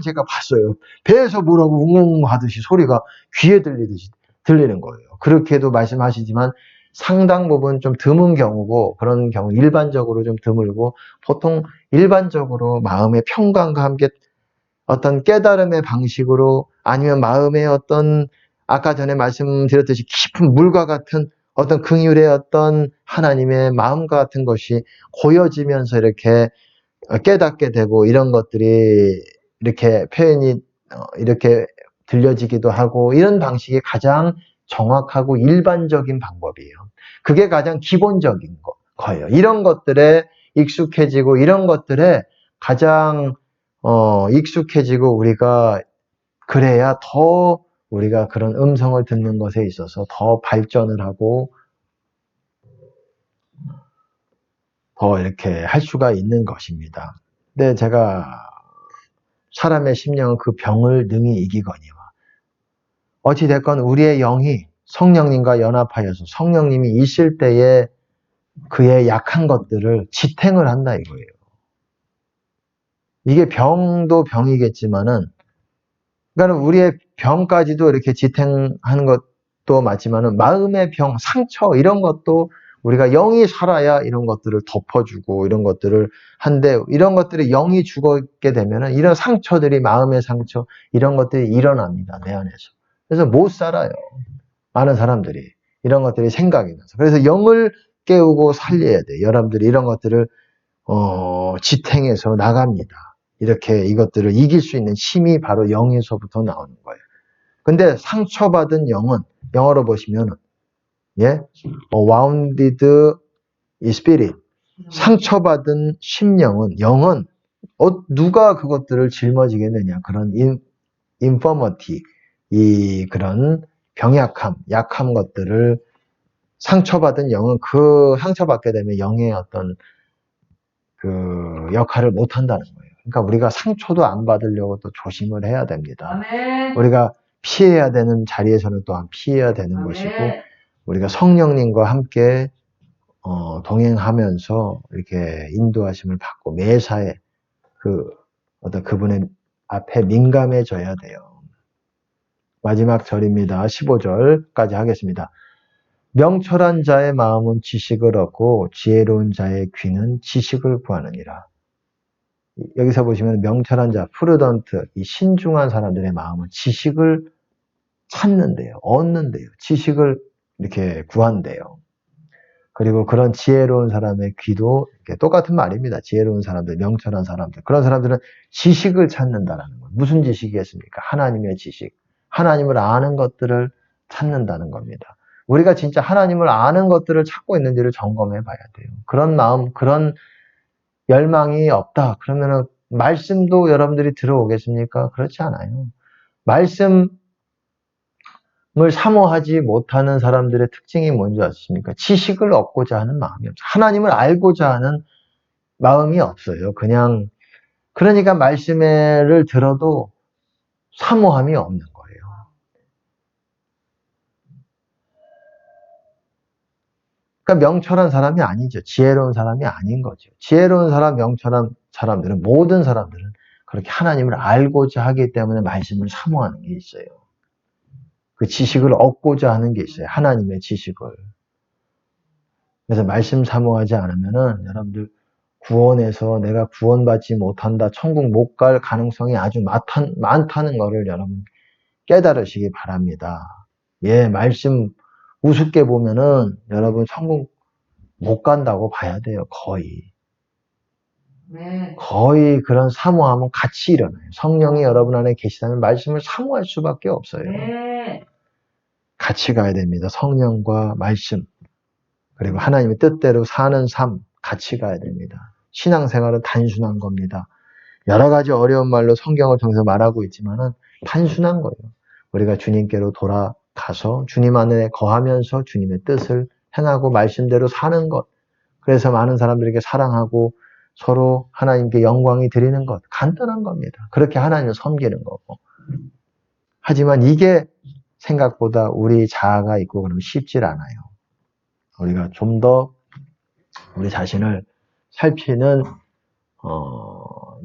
제가 봤어요. 배에서 뭐라고 웅웅웅 하듯이 소리가 귀에 들리는 거예요. 그렇게도 말씀하시지만 상당 부분 좀 드문 경우고, 그런 경우 일반적으로 좀 드물고, 보통 일반적으로 마음의 평강과 함께 어떤 깨달음의 방식으로, 아니면 마음의 어떤 아까 전에 말씀드렸듯이 깊은 물과 같은 어떤 긍휼의 어떤 하나님의 마음과 같은 것이 고여지면서 이렇게 깨닫게 되고, 이런 것들이 이렇게 표현이 이렇게 들려지기도 하고, 이런 방식이 가장 정확하고 일반적인 방법이에요. 그게 가장 기본적인 거예요. 이런 것들에 익숙해지고, 이런 것들에 가장 익숙해지고, 우리가 그래야 더 우리가 그런 음성을 듣는 것에 있어서 더 발전을 하고 더 이렇게 할 수가 있는 것입니다. 근데 제가 사람의 심령은 그 병을 능히 이기거니와, 어찌됐건 우리의 영이 성령님과 연합하여서 성령님이 있을 때에 그의 약한 것들을 지탱을 한다 이거예요. 이게 병도 병이겠지만은, 그러니까 우리의 병까지도 이렇게 지탱하는 것도 맞지만은, 마음의 병, 상처 이런 것도 우리가 영이 살아야 이런 것들을 덮어주고 이런 것들을 한데, 이런 것들이 영이 죽게 되면은 이런 상처들이, 마음의 상처 이런 것들이 일어납니다, 내 안에서. 그래서 못 살아요, 많은 사람들이. 이런 것들이 생각이 나서. 그래서 영을 깨우고 살려야 돼. 여러분들이 이런 것들을 지탱해서 나갑니다. 이렇게 이것들을 이길 수 있는 힘이 바로 영에서부터 나오는 거예요. 근데 상처받은 영은, 영어로 보시면 예, wounded spirit, 상처받은 심령은, 영은 누가 그것들을 짊어지겠느냐. 그런 infirmity, 이 그런 병약함, 약함 것들을, 상처받은 영은 그 상처받게 되면 영의 어떤 그 역할을 못 한다는 거예요. 그러니까 우리가 상처도 안 받으려고 또 조심을 해야 됩니다. 아멘. 우리가 피해야 되는 자리에서는 또한 피해야 되는 아멘. 것이고, 우리가 성령님과 함께 동행하면서 이렇게 인도하심을 받고 매사에 그 어떤 그분의 앞에 민감해져야 돼요. 마지막 절입니다. 15절까지 하겠습니다. 명철한 자의 마음은 지식을 얻고 지혜로운 자의 귀는 지식을 구하느니라. 여기서 보시면 명철한 자, 프루던트, 이 신중한 사람들의 마음은 지식을 찾는데요, 얻는데요, 지식을 이렇게 구한대요. 그리고 그런 지혜로운 사람의 귀도 똑같은 말입니다. 지혜로운 사람들, 명철한 사람들, 그런 사람들은 지식을 찾는다는 거예요. 무슨 지식이겠습니까? 하나님의 지식, 하나님을 아는 것들을 찾는다는 겁니다. 우리가 진짜 하나님을 아는 것들을 찾고 있는지를 점검해 봐야 돼요. 그런 마음, 그런 열망이 없다 그러면은 말씀도 여러분들이 들어오겠습니까? 그렇지 않아요. 말씀을 사모하지 못하는 사람들의 특징이 뭔지 아십니까? 지식을 얻고자 하는 마음이 없어요. 하나님을 알고자 하는 마음이 없어요. 그냥, 그러니까 말씀을 들어도 사모함이 없는 거예요. 그러니까 명철한 사람이 아니죠. 지혜로운 사람이 아닌 거죠. 지혜로운 사람, 명철한 사람들은, 모든 사람들은 그렇게 하나님을 알고자 하기 때문에 말씀을 사모하는 게 있어요. 그 지식을 얻고자 하는 게 있어요. 하나님의 지식을. 그래서 말씀 사모하지 않으면은 여러분들 구원에서 내가 구원받지 못한다, 천국 못 갈 가능성이 아주 많다는 거를 여러분 깨달으시기 바랍니다. 예, 말씀 우습게 보면은 여러분 천국 못 간다고 봐야 돼요. 거의. 네. 거의 그런 사모함은 같이 일어나요. 성령이 여러분 안에 계시다면 말씀을 사모할 수밖에 없어요. 네. 같이 가야 됩니다. 성령과 말씀, 그리고 하나님의 뜻대로 사는 삶, 같이 가야 됩니다. 신앙생활은 단순한 겁니다. 여러 가지 어려운 말로 성경을 통해서 말하고 있지만은 단순한 거예요. 우리가 주님께로 돌아가서 주님 안에 거하면서 주님의 뜻을 행하고 말씀대로 사는 것. 그래서 많은 사람들에게 사랑하고 서로 하나님께 영광이 드리는 것. 간단한 겁니다. 그렇게 하나님을 섬기는 거고. 하지만 이게 생각보다 우리 자아가 있고 그러면 쉽질 않아요. 우리가 좀 더 우리 자신을 살피는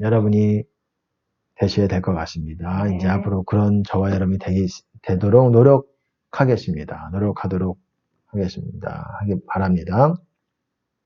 여러분이 되셔야 될 것 같습니다. 네. 이제 앞으로 그런 저와 여러분이 되도록 노력하겠습니다. 노력하도록 하겠습니다. 하기 바랍니다.